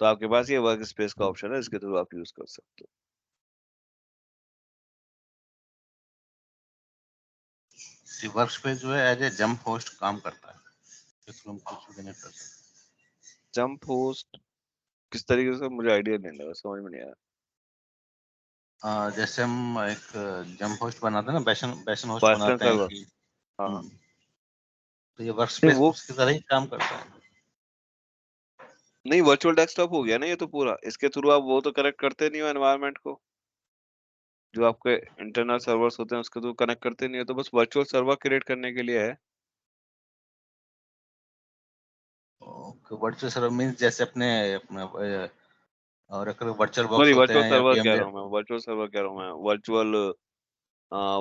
तो आपके पास ये वर्क स्पेस का ऑप्शन है, इसके थ्रू आप यूज कर सकते हो। वर्क स्पेस जो है एज ए जंप होस्ट काम करता है, इसमें हम कुछ भी नहीं कर सकते। जंप होस्ट किस तरीके से, मुझे आइडिया नहीं लगा, समझ में नहीं आया। जैसे हम एक जंप होस्ट बनाते हैं ना, बैशन बैशन होस्ट पास्टन बनाते हैं सर्वर, कि हाँ। तो ये वर्क नहीं स्पेस वो उसकी तरह ही काम करता है। नहीं, वर्चुअल डेस्कटॉप हो गया ना ये तो पूरा, इसके थ्रू आप वो तो कनेक्ट करते नहीं हो एनवायरनमेंट को, जो आपके इंटरनल सर्वर्स होते हैं उसके थ्रू कनेक्ट करते नहीं हो, तो बस वर्चुअल सर्वर क्रिएट करने के लिए है। वर्चुअल सर्वर मींस जैसे अपने अपना और एक वर्चुअल सॉरी, बॉक्स होते वर्चुअल हैं या सर्वर कह रहा VMware। हूँ मैं, वर्चुअल सर्वर कह रहा हूँ मैं,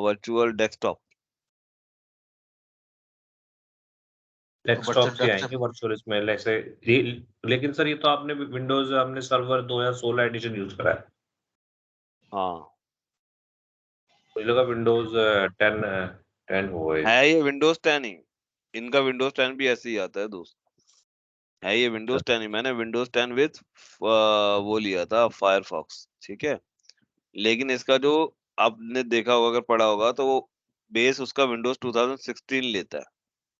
वर्चुअल डेस्कटॉप। डेस्कटॉप वर्चुअल से डेस्कटॉप आएंगे वर्चुअल इसमें ऐसे। लेकिन सर ये तो आपने विंडोज हमने सर्वर 2016 एडिशन यूज करा है, हाँ, मुझे लगा विंडोज 10 10 हो गए। है ये विंडोज 10 ही, इनका विंडोज 10 भी ऐसे ही आता है दोस्त, है ये विंडोज 10 ही। मैंने विंडोज 10 विद वो लिया था फायरफॉक्स, ठीक है। लेकिन इसका जो आपने देखा होगा, अगर पढ़ा होगा, तो वो बेस उसका विंडोज 2016 लेता है,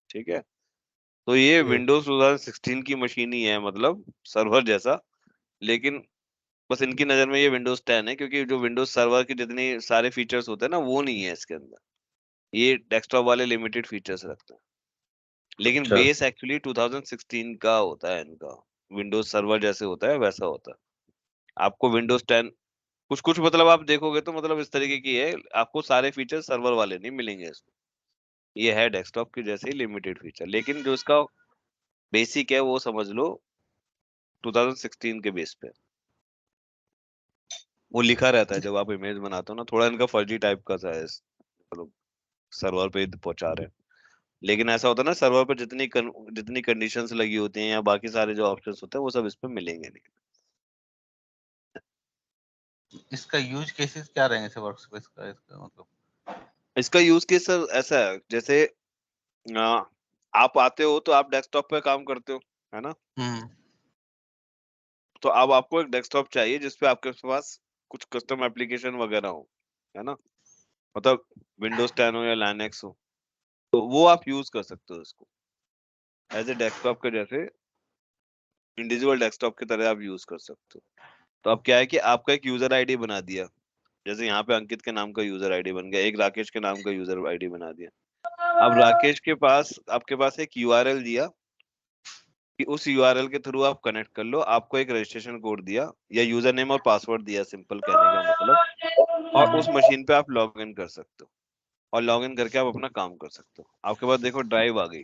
ठीक है। तो ये विंडोज 2016 की मशीन ही है, मतलब सर्वर जैसा, लेकिन बस इनकी नजर में ये विंडोज 10 है, क्योंकि जो विंडोज सर्वर के जितने सारे फीचर्स होते हैं ना वो नहीं है इसके अंदर, ये डेस्कटॉप वाले लिमिटेड फीचर्स रखते हैं, लेकिन अच्छा बेस एक्चुअली 2016 का होता है इनका, विंडोज सर्वर जैसे होता है वैसा होता है। आपको विंडोज 10 कुछ कुछ मतलब आप देखोगे तो मतलब इस तरीके की है, आपको सारे फीचर सर्वर वाले नहीं मिलेंगे इसमें, ये है डेस्कटॉप की जैसे ही लिमिटेड फीचर, लेकिन जो इसका बेसिक है वो समझ लो 2016 के बेस पे वो लिखा रहता है। जब आप इमेज बनाते हो ना, थोड़ा इनका फर्जी टाइप का सा है मतलब सर्वर पे पहुंचा रहे हैं, लेकिन ऐसा होता है ना सर्वर पे जितनी कंडीशंस लगी होती हैं या बाकी सारे जो ऑप्शंस होते हैं वो सब इस पे मिलेंगे नहीं। इसका यूज केसेस क्या रहेंगे सर वर्क स्पेस का, इसका मतलब? इसका यूज केस सर ऐसा है, जैसे आ, आप आते हो तो आप डेस्कटॉप पे काम करते हो, है ना। हम्म तो अब आपको एक डेस्कटॉप चाहिए जिसपे आपके पास कुछ कस्टम एप्लीकेशन वगैरह हो, है ना, मतलब विंडोज 10 हो या लाइनक्स हो, तो वो आप यूज कर सकते हो इसको एज ए डेस्कटॉप के जैसे, इंडिविजुअल डेस्कटॉप की तरह आप यूज कर सकते हो। तो अब क्या है कि आपका एक यूजर आईडी बना दिया, जैसे यहाँ पे अंकित के नाम का यूजर आईडी बन गया, एक राकेश के नाम का यूजर आईडी बना दिया। अब राकेश के पास आपके पास एक यूआरएल दिया कि उस यूआरएल के थ्रू आप कनेक्ट कर लो, आपको एक रजिस्ट्रेशन कोड दिया या यूजर नेम और पासवर्ड दिया, सिंपल कहने का मतलब, और उस मशीन पे आप लॉग इन कर सकते हो, और लॉग इन करके आप अपना काम कर सकते हो। आपके पास देखो ड्राइव आ गई,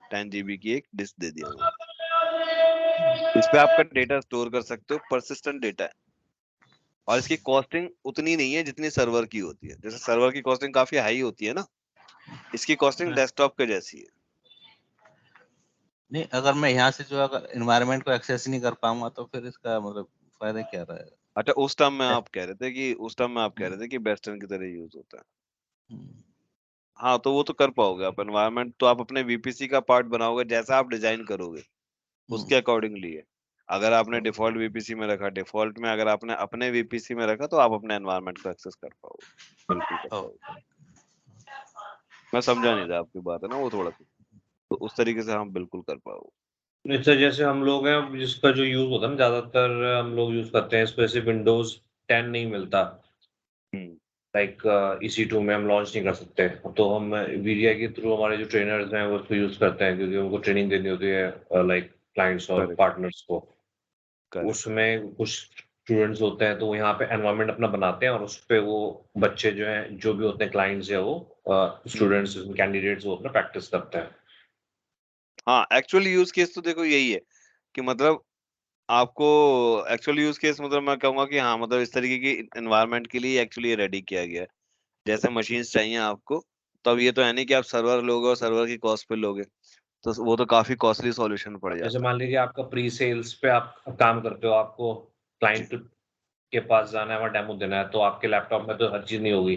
10 GB की एक डिस्क दे दिया उन्होंने, इस पे आपका डेटा स्टोर कर सकते हो, परसिस्टेंट डेटा है, और इसकी कॉस्टिंग उतनी नहीं है जितनी सर्वर की होती है। जैसे सर्वर की कॉस्टिंग काफी हाई होती है ना, इसकी कॉस्टिंग डेस्कटॉप के जैसी है। नहीं, अगर मैं यहाँ से जो अगर एनवायरनमेंट को एक्सेस ही नहीं कर पाऊंगा तो फिर इसका मतलब फायदा क्या रहेगा? अच्छा, उस टाइम में आप कह रहे थे कि वेस्टर्न की तरह यूज होता है। हम्म, हाँ, तो वो तो कर पाओगे आप, एनवायरनमेंट तो आप अपने वीपीसी का पार्ट बनाओगे, जैसा आप डिजाइन करोगे उसके अकॉर्डिंगली है। अगर आपने डिफॉल्ट वीपीसी में रखा डिफॉल्ट में, अगर आपने अपने वीपीसी में रखा तो आप अपने एनवायरनमेंट को एक्सेस कर पाओगे, बिल्कुल कर ओ, पाओगे। मैं समझा नहीं था आपकी बात है ना वो थोड़ा सा, तो उस तरीके से हम बिल्कुल कर पाओगे। नहीं सर, जैसे हम लोग हैं जिसका जो यूज होता है ना, ज्यादातर हम लोग यूज करते हैं, इसको ऐसे विंडोज 10 नहीं मिलता, हम्म, लाइक EC2 में हम लॉन्च नहीं कर सकते, तो हम वीडिया के थ्रू हमारे जो ट्रेनर्स हैं वो उसको यूज करते हैं, क्योंकि उनको ट्रेनिंग देनी होती है लाइक क्लाइंट्स और करेक्ट पार्टनर्स को। करेक्ट। उसमें कुछ स्टूडेंट्स होते हैं तो वो यहाँ पे एनवायरनमेंट अपना बनाते हैं, और उस पे वो बच्चे जो हैं जो भी होते हैं क्लाइंट्स है वो स्टूडेंट्स कैंडिडेट्स वो अपना प्रैक्टिस करते हैं। हाँ, एक्चुअल यूज केस तो देखो यही है कि मतलब आपको एक्चुअल यूज केस मतलब मैं कहूंगा कि हाँ मतलब इस तरीके की एनवायरनमेंट के लिए एक्चुअली रेडी किया गया है। जैसे मशीन्स चाहिए आपको, तो अब ये तो है नहीं कि आप सर्वर लोगे और सर्वर की कॉस्ट पे लोगे, तो वो तो काफी कॉस्टली सॉल्यूशन पड़ अब जैसे जाता है। मान लीजिए आपका प्री सेल्स पे आप काम करते हो, आपको जी, क्लाइंट के पास जाना है, वहाँ डेमो देना है, तो आपके लैपटॉप में तो हर चीज़ नहीं होगी।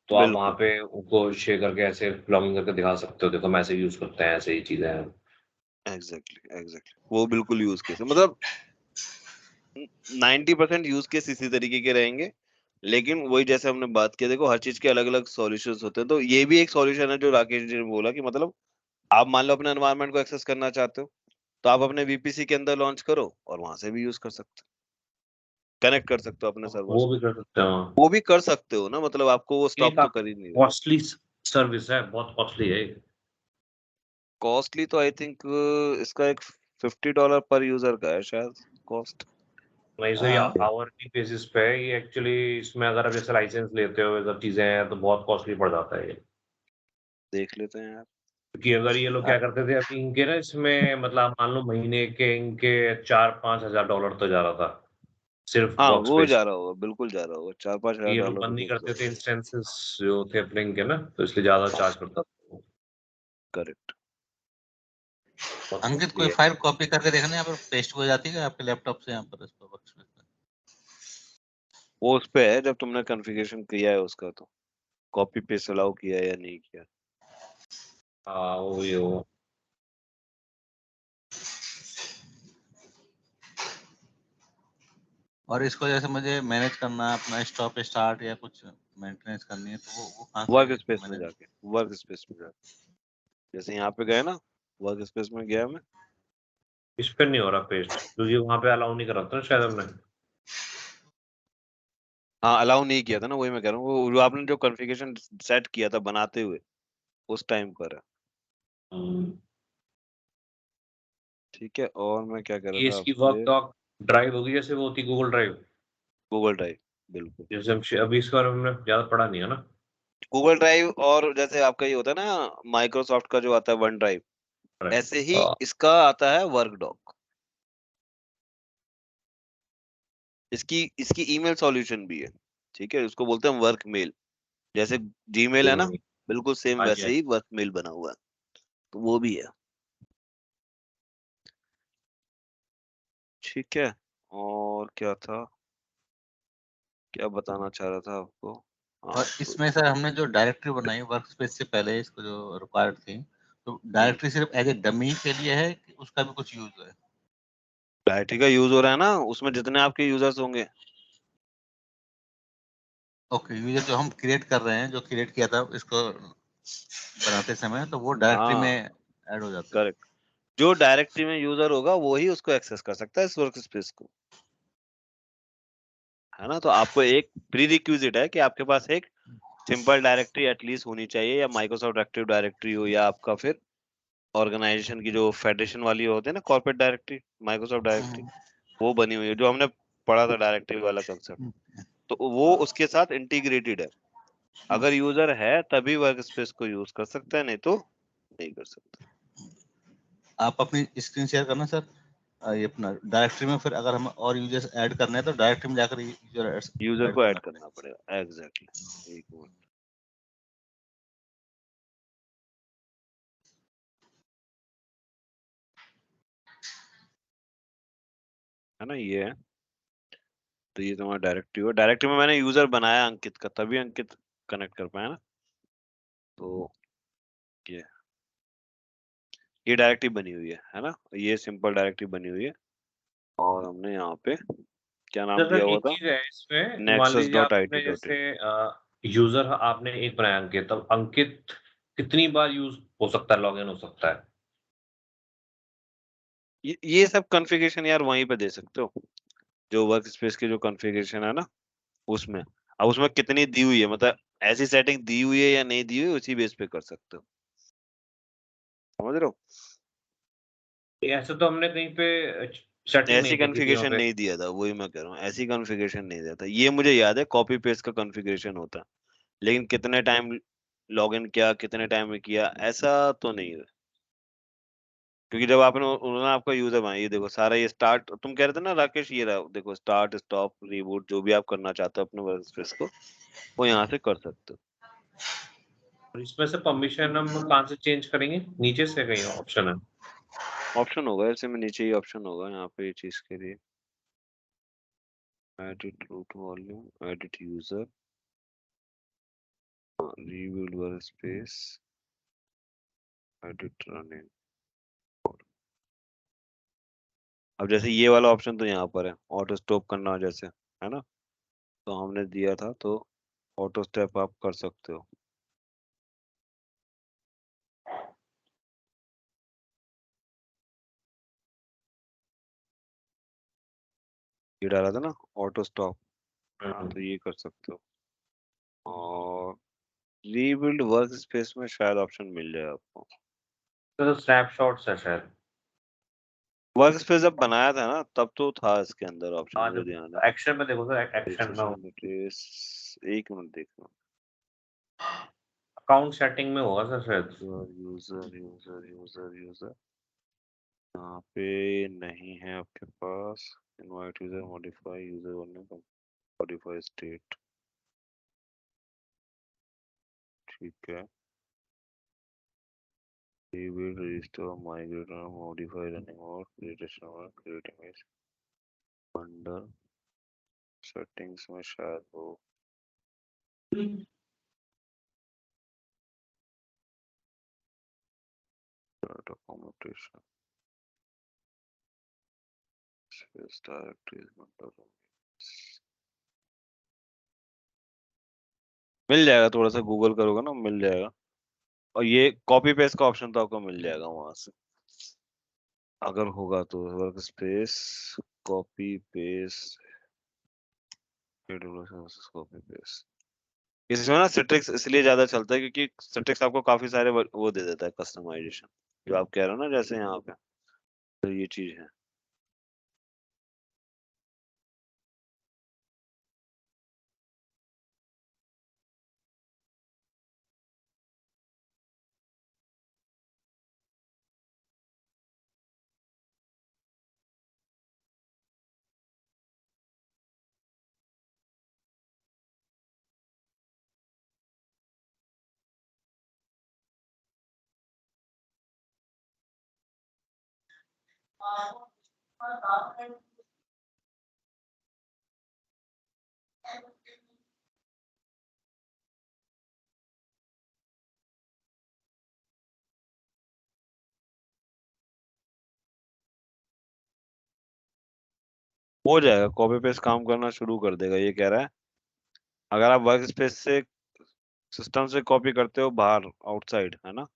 तो आप वहाँ बिल्कुल पे उनको शेयर करके ऐसे लॉगिन करके दिखा सकते हो, देखो हम ऐसे यूज़ करते हैं, ऐसे ही चीज़ें हैं। एग्जैक्टली वो बिल्कुल यूज केस है मतलब 90% यूज केस इसी तरीके के रहेंगे। लेकिन वही जैसे हमने बात किया, देखो हर चीज के अलग अलग सॉल्यूशंस होते हैं, तो ये भी एक सॉल्यूशन है जो राकेश जी ने बोला कि मतलब आप मान लो अपने एनवायरनमेंट को एक्सेस करना चाहते हो, तो आप अपने वीपीसी के अंदर लॉन्च करो और वहां से भी यूज कर सकते हो, कनेक्ट कर सकते हो अपने सर्वर वो से। भी कर सकते हैं, हाँ। वो भी कर सकते हो ना, मतलब आपको वो ये स्टॉप तो काफ़ी कर ही नहीं रहे। कॉस्टली सर्विस है, बहुत कॉस्टली है ये। कॉस्टली तो आई थिंक इसका एक $50 पर यूजर का है शायद कॉस्ट। नहीं सर, ये आवरली बेसिस पे है ये एक्चुअली। इसमें अगर आप जैसे लाइसेंस लेते हो, ये सब चीज़ें हैं, तो बहुत कॉस्टली पड़ जाता है ये। देख लेते हैं यार। क्योंकि अगर ये लोग क्या करते थे, अभी इनके ना इसमें मतलब मान लो महीने के इनके 4-5 हज़ार डॉलर तो जा रहा था, सिर्फ हाँ वर्क वो स्पेस। जा रहा होगा, बिल्कुल जा रहा होगा, 4-5 हजार ये लोग डॉलर बंद नहीं तो करते थे इंस्टेंसेस जो थे अपने इनके ना, तो इसलिए ज़्यादा चार्ज करता था। करेक्ट। बहुत अंकित, कॉस्टली कोई है। फाइल कॉपी करके देखना, यहाँ पर पेस्ट हो जाती है आपके लैपटॉप से, यहाँ पर इस पर वर्कस्पेस पे। वो उस पे है जब तुमने कॉन्फ़िगरेशन किया है उसका, तो कॉपी पेस्ट अलाउ किया है या नहीं किया। हाँ, वही वो। और इसको जैसे मुझे मैनेज करना है, अपना स्टॉप स्टार्ट या कुछ मेंटेनेंस करनी है, तो वो कहाँ से वर्क स्पेस में मैनेज? जाके, वर्क स्पेस में जाके, जैसे यहाँ पे गए ना, वर्क स्पेस में गया मैं। इस पे नहीं हो रहा पेस्ट, क्योंकि वहाँ पे अलाउ नहीं करा था ना शायद हमने। हाँ अलाउ नहीं किया था ना, वही मैं कह रहा हूँ, वो जो आपने जो कॉन्फ़िगरेशन सेट किया था बनाते हुए उस टाइम पर है। ठीक है, और मैं क्या कह रहा ये था इसकी वर्क आपसे। डॉक ड्राइव होगी जैसे वो होती गूगल ड्राइव। गूगल ड्राइव, बिल्कुल। जैसे हम अभी इसके बारे में हमने ज़्यादा पढ़ा नहीं है ना। गूगल ड्राइव, और जैसे आपका ये होता है ना माइक्रोसॉफ्ट का जो आता है वन ड्राइव, ड्राइव। ऐसे ही इसका आता है वर्क डॉक। इसकी इसकी ईमेल सॉल्यूशन भी है। ठीक है, उसको बोलते हैं वर्क मेल। जैसे जीमेल है ना, बिल्कुल सेम हाँ जी, वैसे हाँ जी। ही वर्क मेल बना हुआ है, तो वो भी है। ठीक है, और क्या था, क्या बताना चाह रहा था आपको। हाँ और तो इसमें सर हमने जो डायरेक्टरी बनाई वर्क स्पेस से पहले, इसको जो रिक्वायर्ड थी, तो डायरेक्टरी सिर्फ एज ए डमी के लिए है कि उसका भी कुछ यूज है? डायरेक्टरी का यूज हो रहा है ना, उसमें जितने आपके यूजर्स होंगे। ओके, यूजर जो हम क्रिएट कर रहे हैं, जो क्रिएट किया था इसको बनाते समय, तो वो डायरेक्टरी में हाँ ऐड हो जाते हैं। करेक्ट, जो डायरेक्टरी में यूजर होगा वो ही उसको एक्सेस कर सकता है इस वर्क स्पेस को, है ना। तो आपको एक प्री रिक्विजिट है कि आपके पास एक सिंपल डायरेक्टरी एटलीस्ट होनी चाहिए, या माइक्रोसॉफ्ट एक्टिव डायरेक्टरी हो, या आपका फिर ऑर्गेनाइजेशन की जो फेडरेशन वाली होते हैं ना कॉर्पोरेट डायरेक्टरी, माइक्रोसॉफ्ट डायरेक्टरी, हम्म, वो बनी हुई है जो हमने पढ़ा था डायरेक्टरी वाला कंसेप्ट। हम्म। तो वो उसके साथ इंटीग्रेटेड है। अगर यूजर है तभी वर्क स्पेस को यूज कर सकता है, नहीं तो नहीं कर सकता। आप अपनी स्क्रीन शेयर करना सर। ये अपना डायरेक्टरी में फिर अगर हम और यूजर्स ऐड करने हैं, तो डायरेक्टरी में जाकर यूजर यूजर ऐड को करना ऐड पड़ेगा। करना पड़ेगा, एग्जैक्टली। एक मिनट, है ना, ये है। तो ये तुम्हारा डायरेक्टरी हो, डायरेक्टरी में मैंने यूजर बनाया अंकित का, तभी अंकित कनेक्ट कर पाया ना। तो ये ये डायरेक्टरी बनी हुई है ना, ये सिंपल डायरेक्टरी बनी हुई है। और हमने यहाँ पे क्या नाम सर दिया हुआ एक था, चीज है इसमें, मान नेक्सस लीजिए डॉट आई टी आपने डॉट इन। जैसे यूजर आपने एक बनाया अंकित, तब अंकित कितनी बार यूज हो सकता है, लॉगिन हो सकता है? ये सब कॉन्फ़िगरेशन यार वहीं पे दे सकते हो, जो वर्क स्पेस की जो कॉन्फ़िगरेशन है ना उसमें। अब उसमें कितनी दी हुई है, मतलब ऐसी सेटिंग दी हुई है या नहीं दी हुई है, उसी बेस पे कर सकते हो, समझ रहे हो। ऐसे तो हमने कहीं पे सेटिंग ऐसी नहीं देखी थी वहाँ कॉन्फ़िगरेशन पे। नहीं दिया था, वही मैं कह रहा हूँ, ऐसी कॉन्फ़िगरेशन नहीं दिया था। ये मुझे याद है कॉपी पेस्ट का कॉन्फ़िगरेशन होता है, लेकिन कितने टाइम लॉगिन किया, कितने टाइम में किया, ऐसा तो नहीं है। क्योंकि जब आपने उन्होंने आपका यूजर बनाया, ये देखो सारा ये स्टार्ट, तुम कह रहे थे ना राकेश, ये रहा देखो, स्टार्ट स्टॉप रीबूट जो भी आप करना चाहते हो अपने वर्कस्पेस को, वो यहाँ से कर सकते हो। और इसमें से परमिशन हम कहाँ से चेंज करेंगे? नीचे से कहीं ऑप्शन है? ऑप्शन होगा ऐसे में, नीचे ही ऑप्शन होगा यहाँ पे ये चीज के लिए, edit root volume, edit user, rebuild workspace, edit running। अब जैसे ये वाला ऑप्शन तो यहाँ पर है, ऑटो स्टॉप करना जैसे, है ना, तो हमने दिया था, तो ऑटो स्टॉप आप कर सकते हो। ये डाला था ना ऑटो स्टॉप, तो ये कर सकते हो। और रीबिल्ड वर्क स्पेस में शायद ऑप्शन मिल जाए आपको, तो स्नैपशॉट्स है शायद। वर्क स्पेस जब बनाया था ना तब तो था इसके अंदर ऑप्शन, हाँ, मुझे ध्यान है। एक्शन में देखो सर, एक्शन में एक मिनट देखो, अकाउंट सेटिंग में होगा सर शायद। यूजर यूजर यूजर यूजर यहाँ पे नहीं है आपके पास, invite user, modify user volume, modify state, ठीक है। rebuild, restore, migrate, modify running mode, create image, under settings में शायद वो accommodation, space directories, मिल जाएगा, थोड़ा सा गूगल करोगे ना मिल जाएगा। और ये कॉपी पेस्ट का ऑप्शन तो आपको मिल जाएगा वहां से, अगर होगा तो, work space copy paste, copy paste. इसमें ना सिट्रिक्स इसलिए ज्यादा चलता है क्योंकि सिट्रिक्स आपको काफी सारे वो दे देता है कस्टमाइजेशन, जो आप कह रहे हो ना जैसे यहाँ पे, तो ये चीज है। हो जाएगा, कॉपी पेस्ट काम करना शुरू कर देगा, ये कह रहा है। अगर आप वर्क स्पेस से सिस्टम से कॉपी करते हो बाहर आउटसाइड, है ना,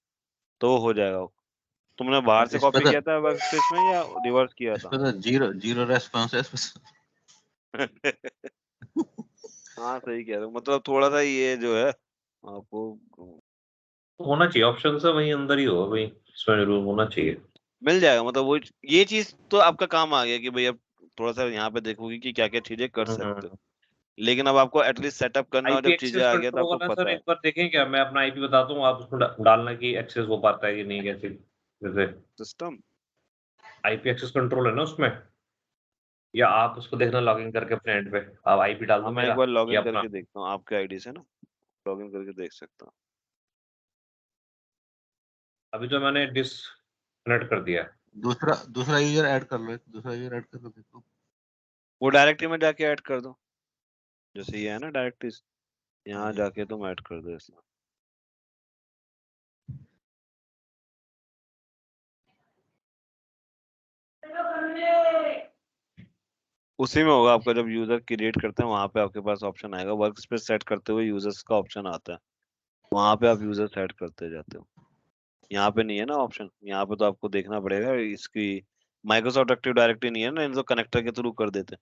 तो हो जाएगा। तुमने बाहर से इस पे कॉपी तो किया था वर्क स्पेस में या रिवर्स किया इस था? पे तो जीरो जीरो रेस्पॉन्स है इस पे। हाँ सही कह रहे हो, मतलब थोड़ा सा ये जो है आपको होना चाहिए ऑप्शन से, वहीं अंदर ही होगा, वहीं इसमें जरूर होना चाहिए। मिल जाएगा, मतलब वो ये चीज तो आपका काम आ गया कि भाई अब थोड़ा सा यहाँ पे देखोगे कि क्या क्या चीजें कर सकते हो, लेकिन अब आपको एटलीस्ट सेटअप करना हो, आईपी जब चीजें एक्सेस आ गया तो कंट्रोल आपको वाला सर पता है। एक बार देखें क्या? मैं अपना आईपी बताता हूँ, आप उसको डालना कि एक्सेस हो पाता है कि नहीं, कैसे? जैसे सिस्टम आईपी एक्सेस कंट्रोल है ना उसमें, या आप उसको देखना लॉगिन करके अपने एंड पे, आप आईपी डाल हाँ, दो मैं एक मेरा बार लॉग या इन अपना। करके देखता हूँ आपके आईडी से ना, लॉग इन करके देख सकता हूँ। अभी तो मैंने डिसकनेक्ट कर दिया है। दूसरा दूसरा यूजर ऐड कर लो, दूसरा यूजर ऐड कर लो, देखो। वो डायरेक्टरी में जाके ऐड कर दो, जैसे ये है ना डायरेक्टरीज, यहाँ जी। जाके तुम ऐड कर दो इसमें। उसी में होगा आपका, जब यूजर क्रिएट करते हैं वहां पे आपके पास ऑप्शन आएगा, वर्क स्पेस सेट करते हुए यूजर्स का ऑप्शन आता है, वहां पे आप यूजर सेट करते जाते हो। यहाँ पे नहीं है ना ऑप्शन, यहाँ पे तो आपको देखना पड़ेगा इसकी। माइक्रोसॉफ्ट एक्टिव डायरेक्टरी नहीं है ना, इनको कनेक्टर के थ्रू कर देते हैं।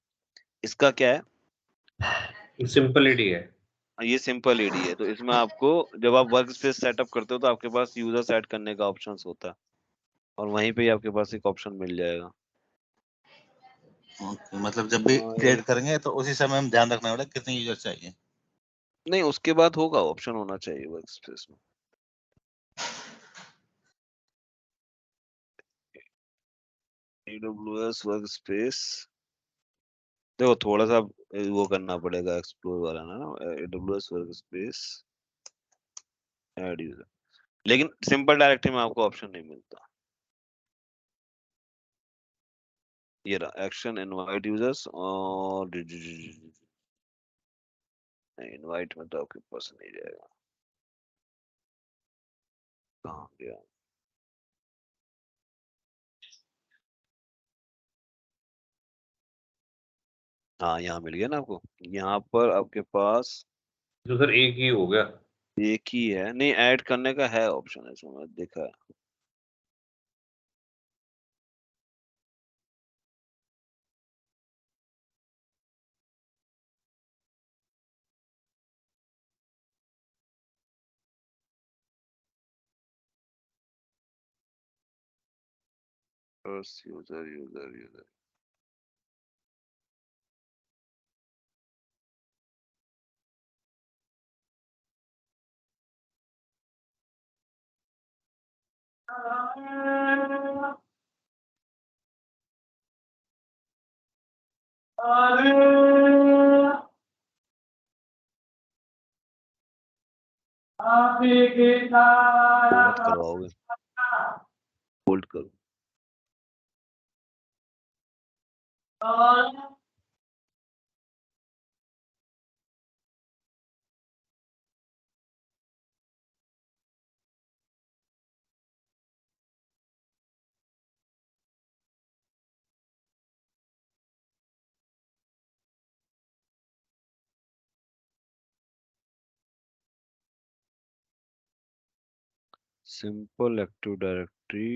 इसका क्या है, सिंपल ईडी है। ये सिंपल ईडी है, तो इसमें आपको जब आप वर्क स्पेस सेटअप करते हो तो आपके पास यूजर सेट करने का ऑप्शन होता है, और वहीं पे ही आपके पास एक ऑप्शन मिल जाएगा। ओके, मतलब जब भी क्रिएट करेंगे तो उसी समय हम ध्यान रखना होगा कितने यूजर चाहिए। नहीं, उसके बाद होगा, ऑप्शन होना चाहिए वर्क स्पेस में। AWS वर्क स्पेस, देखो थोड़ा सा वो करना पड़ेगा, एक्सप्लोर वाला ना, AWS work space add user, लेकिन सिंपल डायरेक्टरी में आपको ऑप्शन नहीं मिलता। ये रहा एक्शन इनवाइट यूजर्स, और इनवाइट में तो आपके पास नहीं जाएगा, कहाँ गया? हाँ, यहाँ मिल गया ना आपको, यहाँ पर आपके पास तो सर एक ही हो गया। एक ही है, नहीं ऐड करने का है ऑप्शन, ऐसा मैं देखा है। फर्स्ट यूजर यूजर यूजर, मत करवाओगे, होल्ड करो। सिंपल एक्टिव डायरेक्टरी,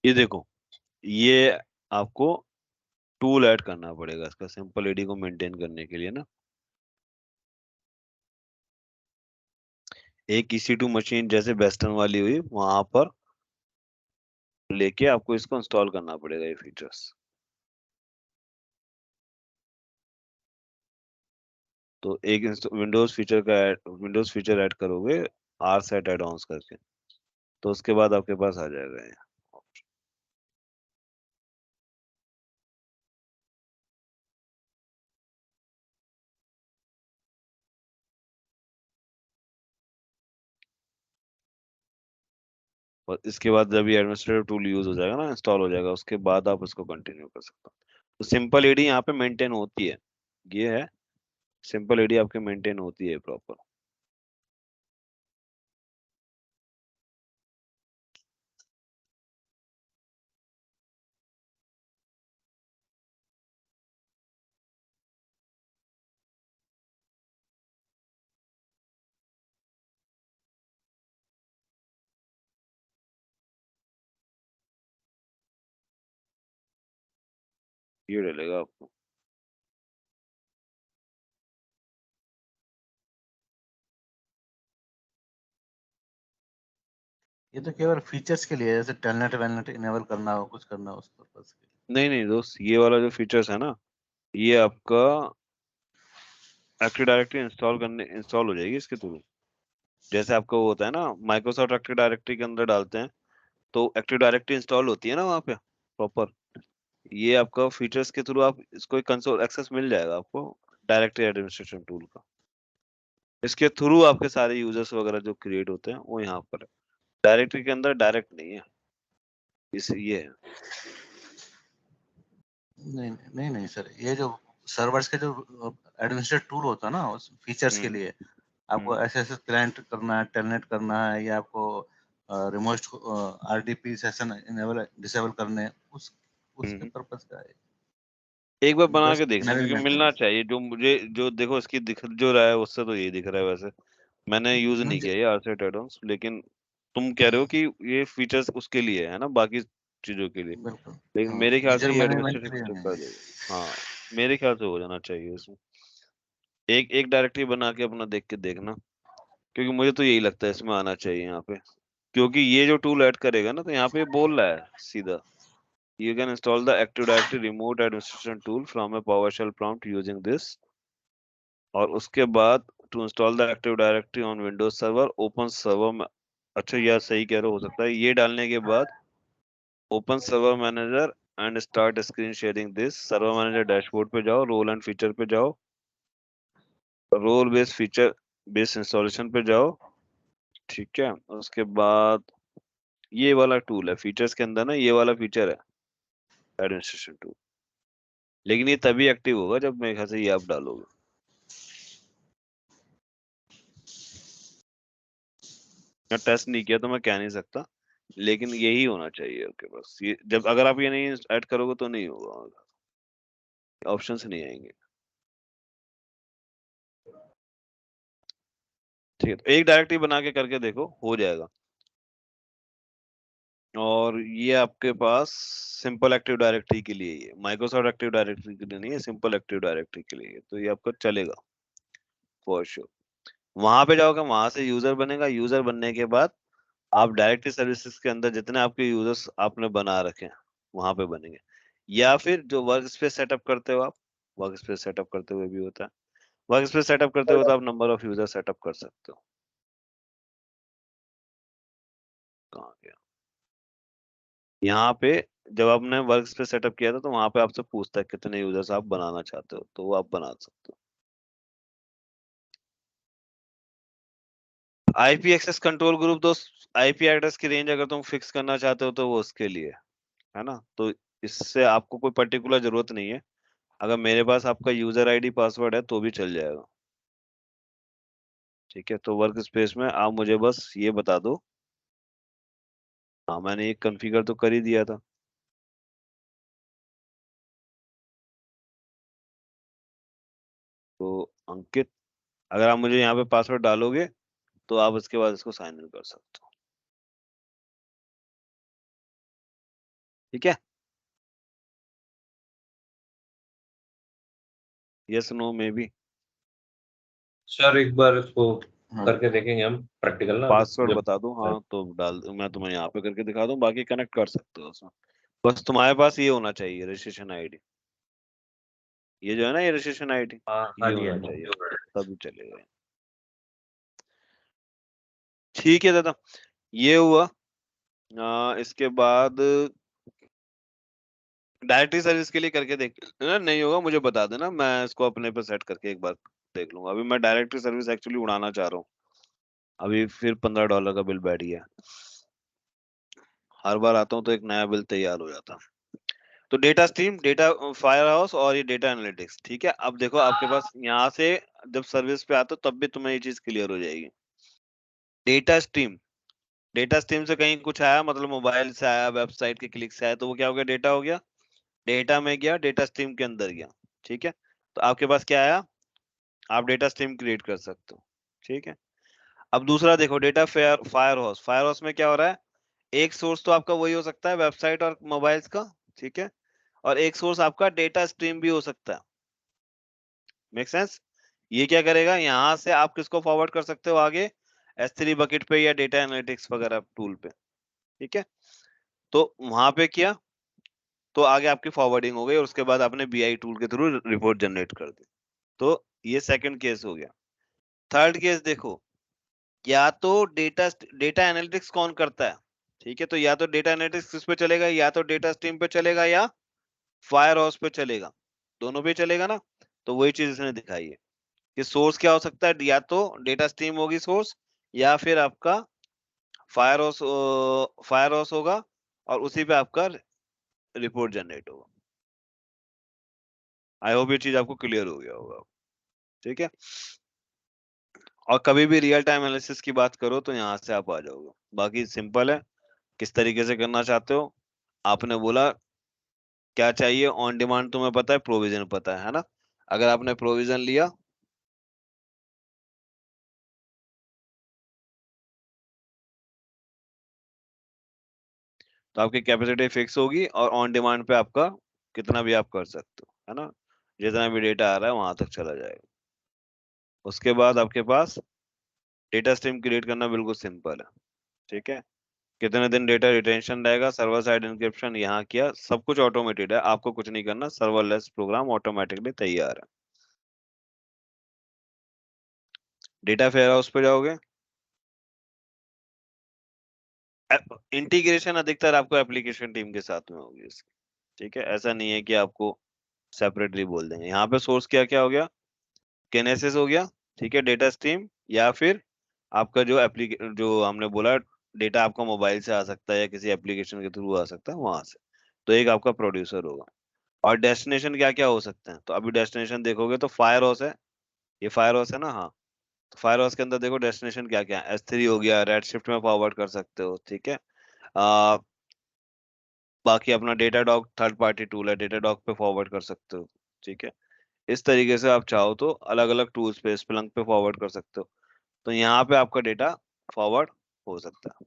ये देखो, ये आपको टूल ऐड करना पड़ेगा इसका, सिंपल एडी को मेंटेन करने के लिए ना। एक EC2 मशीन जैसे वेस्टर्न वाली हुई, वहां पर लेके आपको इसको इंस्टॉल करना पड़ेगा ये फीचर्स। तो एक विंडोज फीचर ऐड करोगे, RSet एड ऑन्स करके, तो उसके बाद आपके पास आ जाएगा ये। और इसके बाद जब ये एडमिनिस्ट्रेटिव टूल यूज हो जाएगा ना, इंस्टॉल हो जाएगा, उसके बाद आप इसको कंटिन्यू कर सकते हो। तो सिंपल एडी यहाँ पे मेंटेन होती है, ये है सिंपल एडी आपके मेंटेन होती है प्रॉपर। ये डलेगा आपको। ये तो केवल फीचर्स के लिए है, जैसे टेलनेट वेलनेट इनेबल करना हो, कुछ करना हो उस पर्पस के लिए। नहीं नहीं दोस्त, ये वाला जो फीचर्स है ना, ये आपका एक्टिव डायरेक्टरी इंस्टॉल हो जाएगी इसके थ्रू। जैसे आपका वो होता है ना, माइक्रोसॉफ्ट एक्टिव डायरेक्टरी के अंदर डालते हैं, तो एक्टिव डायरेक्टरी इंस्टॉल होती है ना वहाँ पे प्रॉपर। ये आपका फीचर्स के थ्रू आप इसको एक कंसोल एक्सेस मिल जाएगा आपको, डायरेक्टरी एडमिनिस्ट्रेशन टूल का। इसके थ्रू आपके सारे यूजर्स वगैरह जो क्रिएट होते हैं वो यहाँ पर है, डायरेक्टरी के अंदर डायरेक्ट नहीं है, इस ये है। नहीं नहीं नहीं सर, ये जो सर्वर्स के जो एडमिनिस्ट्रेट टूल होता है ना, उस फीचर्स के हम्म लिए आपको हम्म ऐसे ऐसे क्लाइंट करना है, टेलनेट करना है, या आपको remote RDP session enable disable करने, उसके पर्पस का है। एक बार बना बस के देखना, क्योंकि मैनेजमेंट मिलना चाहिए। जो मुझे जो देखो इसकी दिख जो रहा है उससे तो यही दिख रहा है। वैसे मैंने यूज नहीं किया ये आरसेट एडॉन्स, लेकिन तुम कह रहे हो कि ये फीचर्स उसके लिए है ना, बाकी चीजों के लिए। बिल्कुल। लेकिन मेरे ख्याल यूजर से ये मैनेजमेंट एडमिनिस्ट्रेटिव के लिए फीचर नहीं कर है। देगा। हाँ, मेरे ख्याल से हो जाना चाहिए इसमें। एक एक डायरेक्टरी बना के अपना देख के देखना, क्योंकि मुझे तो यही लगता है इसमें आना चाहिए यहाँ पे। क्योंकि ये जो टूल ऐड करेगा ना, तो यहाँ पे बोल रहा है सीधा, you can install the Active Directory remote administration tool from a PowerShell prompt using this। और उसके बाद to install the Active Directory on Windows Server, open server में, अच्छा यार सही कह रहे हो सकता है। ये डालने के बाद open server manager and start screen sharing this। server manager dashboard पे जाओ, रोल एंड फीचर पे जाओ, role based feature based installation पे जाओ, ठीक है। उसके बाद ये वाला टूल है फीचर्स के अंदर ना, ये वाला फीचर है एडमिनिस्ट्रेशन टूल। लेकिन ये तभी एक्टिव होगा जब मेरे ख्याल से ये आप डालोगे। मैं टेस्ट नहीं किया तो मैं कह नहीं सकता, लेकिन यही होना चाहिए आपके पास। ये जब अगर आप ये नहीं ऐड करोगे तो नहीं होगा, ऑप्शंस नहीं आएंगे। ठीक है, तो एक डायरेक्टरी बना के करके देखो, हो जाएगा। और ये आपके पास सिंपल एक्टिव डायरेक्टरी के लिए, ये माइक्रोसॉफ्ट एक्टिव डायरेक्टरी के लिए नहीं है, सिंपल एक्टिव डायरेक्टरी के लिए है। तो ये आपका चलेगा फॉर श्योर। वहां पे जाओगे, वहां से यूजर बनेगा। यूजर बनने के बाद आप डायरेक्टरी सर्विसेज के अंदर जितने आपके यूजर्स आपने बना रखे हैं वहां पे बनेंगे। या फिर जो वर्क स्पेस सेटअप करते हो आप, वर्क स्पेस सेटअप करते हुए भी होता है। वर्क स्पेस सेटअप करते हुए तो आप नंबर ऑफ यूजर सेटअप कर सकते हो। कहाँ गया यहाँ पे, जब आपने वर्क स्पेस सेटअप किया था तो वहां पे आपसे पूछता है कितने यूजर्स आप बनाना चाहते हो, तो वो आप बना सकते हो। आईपी एक्सेस कंट्रोल ग्रुप, दोस्त आईपी एड्रेस की रेंज अगर तुम फिक्स करना चाहते हो तो वो उसके लिए है ना। तो इससे आपको कोई पर्टिकुलर जरूरत नहीं है। अगर मेरे पास आपका यूजर आईडी पासवर्ड है तो भी चल जाएगा। ठीक है, तो वर्क स्पेस में आप मुझे बस ये बता दो। हाँ, मैंने एक कॉन्फ़िगर तो कर ही दिया था। तो अंकित, अगर आप मुझे यहाँ पे पासवर्ड डालोगे तो आप उसके बाद इसको साइन इन कर सकते हो। ठीक है, yes no maybe. Sir एक बार इसको हाँ। करके देखेंगे हम प्रैक्टिकल ना, पासवर्ड जब बता दूं? हाँ तो डाल मैं तुम्हें यहाँ पे करके दिखा दूं, बाकी कनेक्ट कर सकते हो उसमें। बस तुम्हारे पास ये होना चाहिए रजिस्ट्रेशन आईडी। ये जो है ना, ये रजिस्ट्रेशन आईडी, हाँ ये हाँ जी होना हाँ चाहिए, जी। तभी चलेगा। ठीक है दादा, ये हुआ। इसके बाद डायरेक्टरी सर्विस के लिए करके देख नहीं होगा मुझे बता देना, मैं इसको अपने पे सेट करके एक बार देख लूंगा। अभी मैं डायरेक्टरी सर्विस एक्चुअली उड़ाना चाह रहा हूँ। अभी फिर $15 का बिल बैठ गया। हर बार आता हूँ तो एक नया बिल तैयार हो जाता। तो data stream, data fire house और ये डेटा एनालिटिक्स, ठीक है। अब देखो आपके पास यहाँ से जब सर्विस पे आते हो तब भी तुम्हें ये चीज क्लियर हो जाएगी। डेटा स्ट्रीम, डेटा स्ट्रीम से कहीं कुछ आया, मतलब मोबाइल से आया, वेबसाइट के क्लिक से आया, तो वो क्या हो गया? डेटा हो गया। डेटा में गया, डेटा स्ट्रीम के अंदर गया। ठीक है, तो आपके पास क्या आया? आप डेटा स्ट्रीम क्रिएट कर सकते हो। ठीक है, अब दूसरा देखो, data fire house. Fire house में क्या हो रहा है? एक सोर्स तो आपका वही हो सकता है वेबसाइट और मोबाइल्स का, ठीक है। और एक सोर्स आपका डेटा स्ट्रीम भी हो सकता है। Make sense? ये क्या करेगा, यहाँ से आप किसको फॉरवर्ड कर सकते हो आगे? S3 बकेट पे या डेटा एनालिटिक्स वगैरह टूल पे। ठीक है, तो वहां पे किया तो आगे आपकी फॉरवर्डिंग हो गई, और उसके बाद आपने BI टूल के थ्रू रिपोर्ट जनरेट कर दी। तो ये सेकंड केस हो गया। थर्ड केस देखो, या तो डेटा डेटा एनालिटिक्स कौन करता है? ठीक है, तो या तो डेटा एनालिटिक्स किस पे चलेगा, या तो डेटा स्ट्रीम पे चलेगा या फायर हाउस पे चलेगा। दोनों पे चलेगा ना। तो वही चीज इसने दिखाई है कि सोर्स क्या हो सकता है, या तो डेटा स्ट्रीम होगी सोर्स, या फिर आपका फायर हाउस, फायर हाउस होगा, और उसी पे आपका रिपोर्ट जनरेट होगा। आई होप ये चीज आपको क्लियर हो गया होगा। ठीक है, और कभी भी रियल टाइम एनालिसिस की बात करो तो यहाँ से आप आ जाओगे। बाकी सिंपल है, किस तरीके से करना चाहते हो। आपने बोला क्या चाहिए, ऑन डिमांड तुम्हें पता है, प्रोविजन पता है ना। अगर आपने प्रोविजन लिया तो आपकी कैपेसिटी फिक्स होगी, और ऑन डिमांड पे आपका कितना भी आप कर सकते हो, है ना। जितना भी डेटा आ रहा है वहां तक चला जाएगा। उसके बाद आपके पास डेटा स्ट्रीम क्रिएट करना बिल्कुल सिंपल है, ठीक है। कितने दिन डेटा रिटेंशन रहेगा, सर्वर साइड इंक्रिप्शन यहाँ किया, सब कुछ ऑटोमेटेड है, आपको कुछ नहीं करना, सर्वरलेस प्रोग्राम ऑटोमेटिकली तैयार है। डेटा फेयर हाउस पे जाओगे, इंटीग्रेशन अधिकतर आपको एप्लीकेशन टीम के साथ में होगी इसकी, ठीक है। ऐसा नहीं है कि आपको सेपरेटली बोल देंगे। यहाँ पे सोर्स क्या क्या हो गया, किनेसिस हो गया, ठीक है, डेटा स्ट्रीम, या फिर आपका जो जो हमने बोला डेटा आपका मोबाइल से आ सकता है या किसी एप्लीकेशन के थ्रू आ सकता है वहां से, तो एक आपका प्रोड्यूसर होगा। और डेस्टिनेशन क्या क्या हो सकते हैं, तो अभी डेस्टिनेशन देखोगे तो फायर हाउस है, ये फायर हाउस है ना, हाँ। तो फायर हाउस के अंदर देखो डेस्टिनेशन क्या क्या है, S3 हो गया, रेड शिफ्ट में फॉरवर्ड कर सकते हो, ठीक है। आ, बाकी अपना data dog third party tool है, डेटा डॉग पे फॉरवर्ड कर सकते हो, ठीक है। इस तरीके से आप चाहो तो अलग अलग टूल्स पे स्प्लंक पे फॉरवर्ड कर सकते हो, तो यहाँ पे आपका डेटा फॉरवर्ड हो सकता है।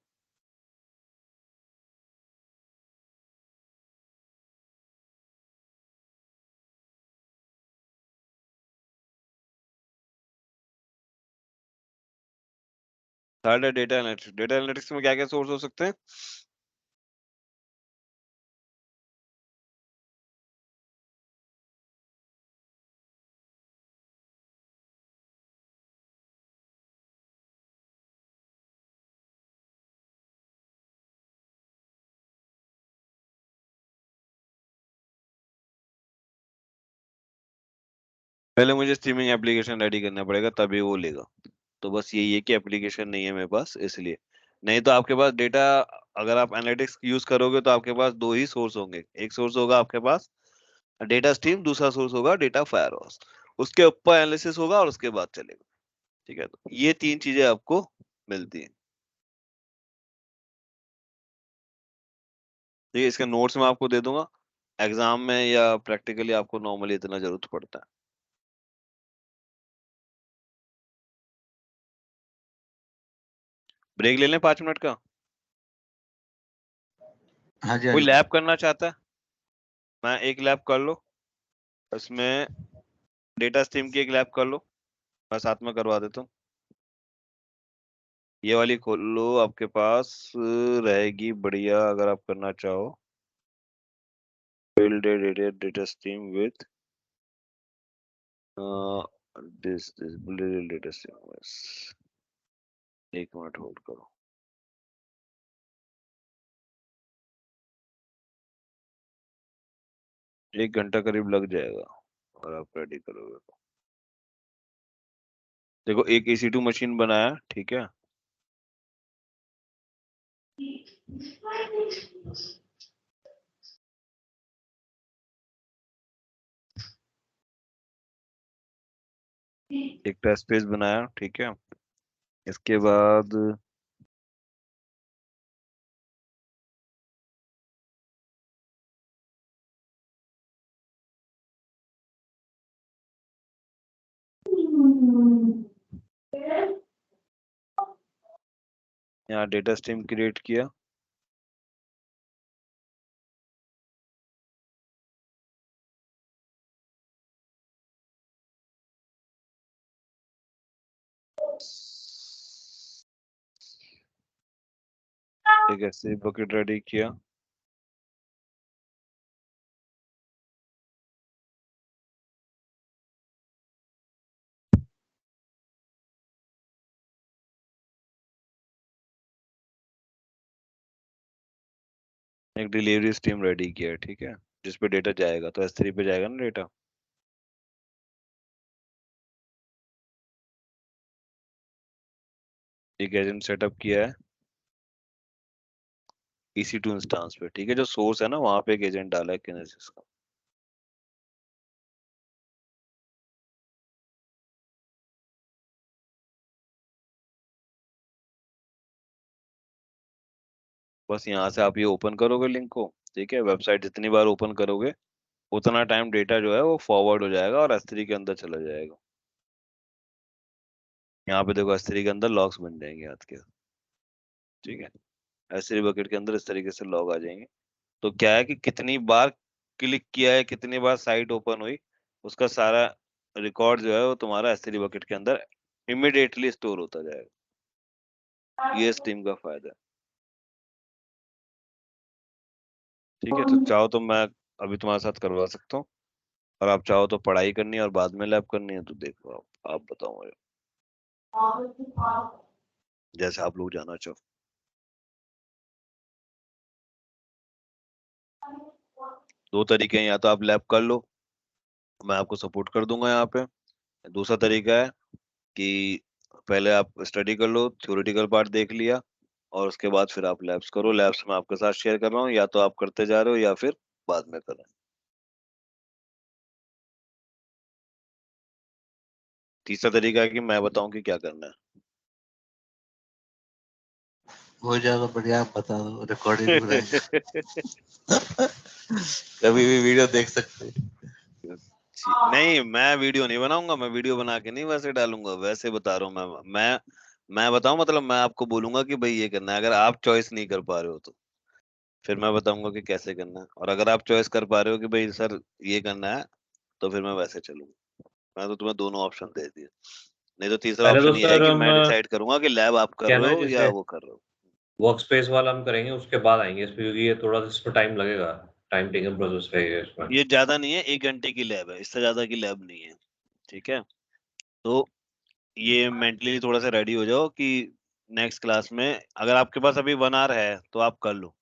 थर्ड है डेटा एनालिटिक्स। डेटा एनालिटिक्स में क्या क्या सोर्स हो सकते हैं, पहले मुझे स्ट्रीमिंग एप्लीकेशन रेडी करना पड़ेगा तभी वो लेगा। तो बस यही है कि एप्लीकेशन नहीं है मेरे पास इसलिए। नहीं तो आपके पास डेटा, अगर आप एनालिटिक्स यूज करोगे तो आपके पास दो ही सोर्स होंगे, एक सोर्स होगा आपके पास डेटा स्ट्रीम, दूसरा सोर्स होगा डेटा फायर हाउस, उसके ऊपर एनालिसिस होगा और उसके बाद चलेगा, ठीक है। तो ये तीन चीजें आपको मिलती हैं। ठीक है, इसके नोट्स मैं आपको दे दूंगा, एग्जाम में या प्रैक्टिकली आपको नॉर्मली इतना जरूरत पड़ता है। ब्रेक ले लें 5 मिनट का। हाँ जी, हाँ कोई जी। लैब करना चाहता है, मैं एक लैब कर लो, इसमें डेटा स्ट्रीम की एक लैब कर लो, मैं साथ में करवा देता हूँ। ये वाली खोल लो, आपके पास रहेगी बढ़िया अगर आप करना चाहो। build a data stream with this build a data stream, बस 1 मिनट होल्ड करो। 1 घंटा करीब लग जाएगा और आप रेडी करोगे तो। देखो एक EC2 मशीन बनाया, ठीक है। एक टेस्ट पेज बनाया, ठीक है। इसके बाद यहाँ डेटा स्ट्रीम क्रिएट किया, एक ऐसे बकेट रेडी किया, एक डिलीवरी स्ट्रीम रेडी किया, ठीक है, जिस पे डेटा जाएगा, तो S3 पे जाएगा ना डेटा। एक एजेंट सेटअप किया है EC2 इंस्टेंस पे, ठीक है, जो सोर्स है ना वहां पे एक एजेंट डाला है किनेसिस का। बस यहाँ से आप ये ओपन करोगे लिंक को, ठीक है। वेबसाइट जितनी बार ओपन करोगे उतना टाइम डेटा जो है वो फॉरवर्ड हो जाएगा और S3 के अंदर चला जाएगा। यहाँ पे देखो S3 के अंदर लॉग्स बन जाएंगे आज के, ठीक है। S3 बकेट के अंदर इस तरीके से लॉग आ जाएंगे। तो क्या है कि कितनी बार क्लिक किया है, कितनी बार साइट ओपन हुई, उसका सारा रिकॉर्ड जो है वो तुम्हारा S3 बकेट के अंदर इमिडिएटली स्टोर होता जाएगा। ये स्ट्रीम का फायदा है, ठीक है। तो चाहो तो मैं अभी तुम्हारे साथ करवा सकता हूँ, और आप चाहो तो पढ़ाई करनी है और बाद में लैब करनी है तो देखो आप बताओ मुझे, जैसे आप लोग जाना चाहो। दो तरीके हैं, या तो आप लैब कर लो, मैं आपको सपोर्ट कर दूंगा यहाँ पे। दूसरा तरीका है कि पहले आप स्टडी कर लो, थ्योरेटिकल पार्ट देख लिया, और उसके बाद फिर आप लैब्स करो। लैब्स में आपके साथ शेयर कर रहा हूँ, या तो आप करते जा रहे हो या फिर बाद में कर रहे हैं। तीसरा तरीका है कि मैं बताऊं कि क्या करना है। हो जाएगा बढ़िया, आप बता दो, रिकॉर्डिंग हो रहेगा। कभी भी वीडियो देख सकते हैं। नहीं, मैं वीडियो नहीं बनाऊंगा, मैं वीडियो बना के नहीं वैसे डालूंगा, वैसे बता रहा हूँ मैं बताऊं, मतलब मैं आपको बोलूंगा कि भाई ये करना है। अगर आप चॉइस नहीं कर पा रहे हो तो फिर मैं बताऊंगा कि कैसे करना है, और अगर आप चॉइस कर पा रहे हो कि भाई सर ये करना है, तो फिर मैं वैसे चलूंगा। मैं तो तुम्हें दोनों ऑप्शन दे दिए। नहीं तो तीसरा पहले तो ऑप्शन ये है सर कि हम मैं डिसाइड करूंगा कि लैब आप कर क्या रहे ना, हो या जैसे वो कर रहे हो। वर्क स्पेस वाला हम करेंगे उसके बाद आएंगे इस पे, क्योंकि ये थोड़ा सा इसमें टाइम लगेगा, टाइम टेकन प्रोसेस रहेगा इसमें। ये ज्यादा नहीं है, 1 घंटे की लैब है, इससे ज्यादा की लैब नहीं है, ठीक है। तो ये मेंटली थोड़ा सा रेडी हो जाओ कि नेक्स्ट क्लास में अगर आपके पास अभी 1 आवर है तो आप कर लो,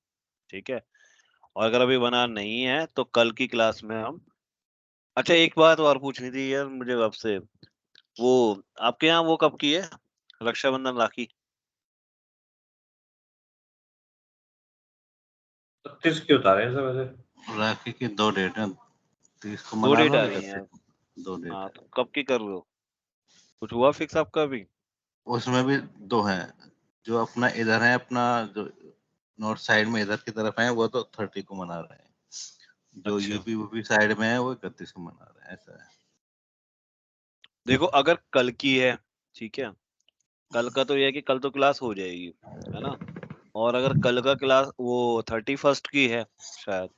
ठीक है। और अगर अभी 1 आवर नहीं है तो कल की क्लास में हम, अच्छा एक बात और पूछनी थी यार मुझे आपसे, वो आपके यहाँ वो कब की है, रक्षाबंधन राखी? 36 के उतारे हैं सर वैसे। राखी की 2 डेट है, 30 को दो मना डेट लो, आ रही है 31 यार। को 2 डेट हाँ, है। तो कब की कर रहे हो, कुछ हुआ फिक्स आपका अभी? उसमें भी 2 हैं, जो अपना इधर है, अपना जो नॉर्थ साइड में इधर की तरफ है वो तो 30 को मना रहे हैं, जो अच्छा, यूपी वूपी साइड में है वो 31 को मना रहे हैं, ऐसा है। देखो अगर कल की है, ठीक है, कल का तो ये है कि कल तो क्लास हो जाएगी, है ना। और अगर कल का क्लास वो 31st की है शायद,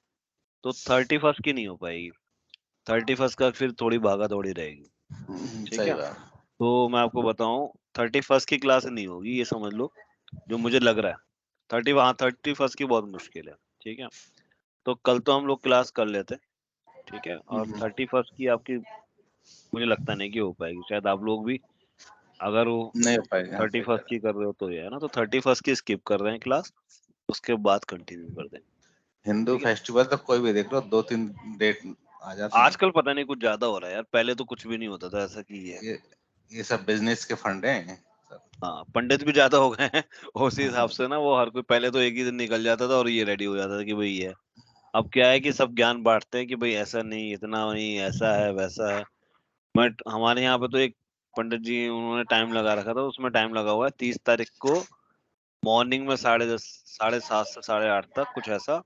तो 31st की नहीं हो पाएगी। 31st का फिर थोड़ी भागा दौड़ी रहेगी, ठीक सही है। बात। तो मैं आपको बताऊं, 31st की क्लास नहीं होगी, ये समझ लो, जो मुझे लग रहा है। 31st की बहुत मुश्किल है, ठीक है। तो कल तो हम लोग क्लास कर लेते हैं, ठीक है। और 31st की आपकी मुझे लगता नहीं कि हो पाएगी, शायद आप लोग भी अगर वो नहीं हो पाएगा, हाँ, थर्टी सही कह फर्स्ट रहे की कर रहे हो तो ये है ना, तो 31st की स्किप कर रहे हैं क्लास, उसके बाद कंटिन्यू कर दें, हैं। हिंदू ठीक है। फेस्टिवल तो कोई भी देख लो, 2-3 डेट आ जाते हैं। आजकल पता नहीं कुछ ज्यादा हो रहा है यार, पहले तो कुछ भी नहीं होता था ऐसा की है। ये ये सब बिजनेस के फंड हैं सब। हाँ, पंडित भी ज्यादा हो गए हैं उसी हिसाब हाँ, से ना, वो हर कोई पहले तो एक ही दिन निकल जाता था और ये रेडी हो जाता था कि भाई ये है। अब क्या है कि सब ज्ञान बांटते हैं कि भाई ऐसा नहीं, इतना नहीं, ऐसा है वैसा है। बट हमारे यहाँ पे तो एक पंडित जी उन्होंने टाइम लगा रखा था, उसमें टाइम लगा हुआ है 30 तारीख को मॉर्निंग में 10:30, 7:30 से 8:30 तक कुछ ऐसा,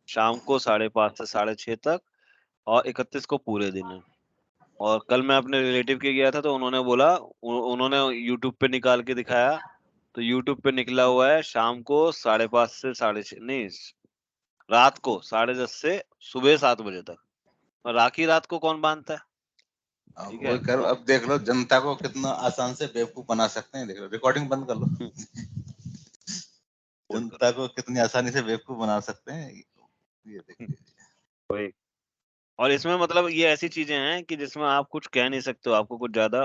शाम को 5:30 से 6:30 तक, और 31 को पूरे दिन है। और कल मैं अपने रिलेटिव के गया था तो उन्होंने बोला, उन्होंने यूट्यूब पे निकाल के दिखाया, तो यूट्यूब पे निकला हुआ है शाम को 5:30 से 6:30, नहीं, रात को 10:30 से सुबह 7 बजे तक। और राखी रात को कौन बांधता है, अब ठीक वही है। करो, तो अब देख लो जनता को कितना आसान से बेवकूफ बना सकते हैं, देख लो, रिकॉर्डिंग बंद कर लो। बोल जनता करो। को कितनी आसानी से बेवकूफ बना सकते हैं, ये देखिए। वही। और इसमें मतलब ये ऐसी चीजें हैं कि जिसमें आप कुछ कह नहीं सकते हो, आपको कुछ ज्यादा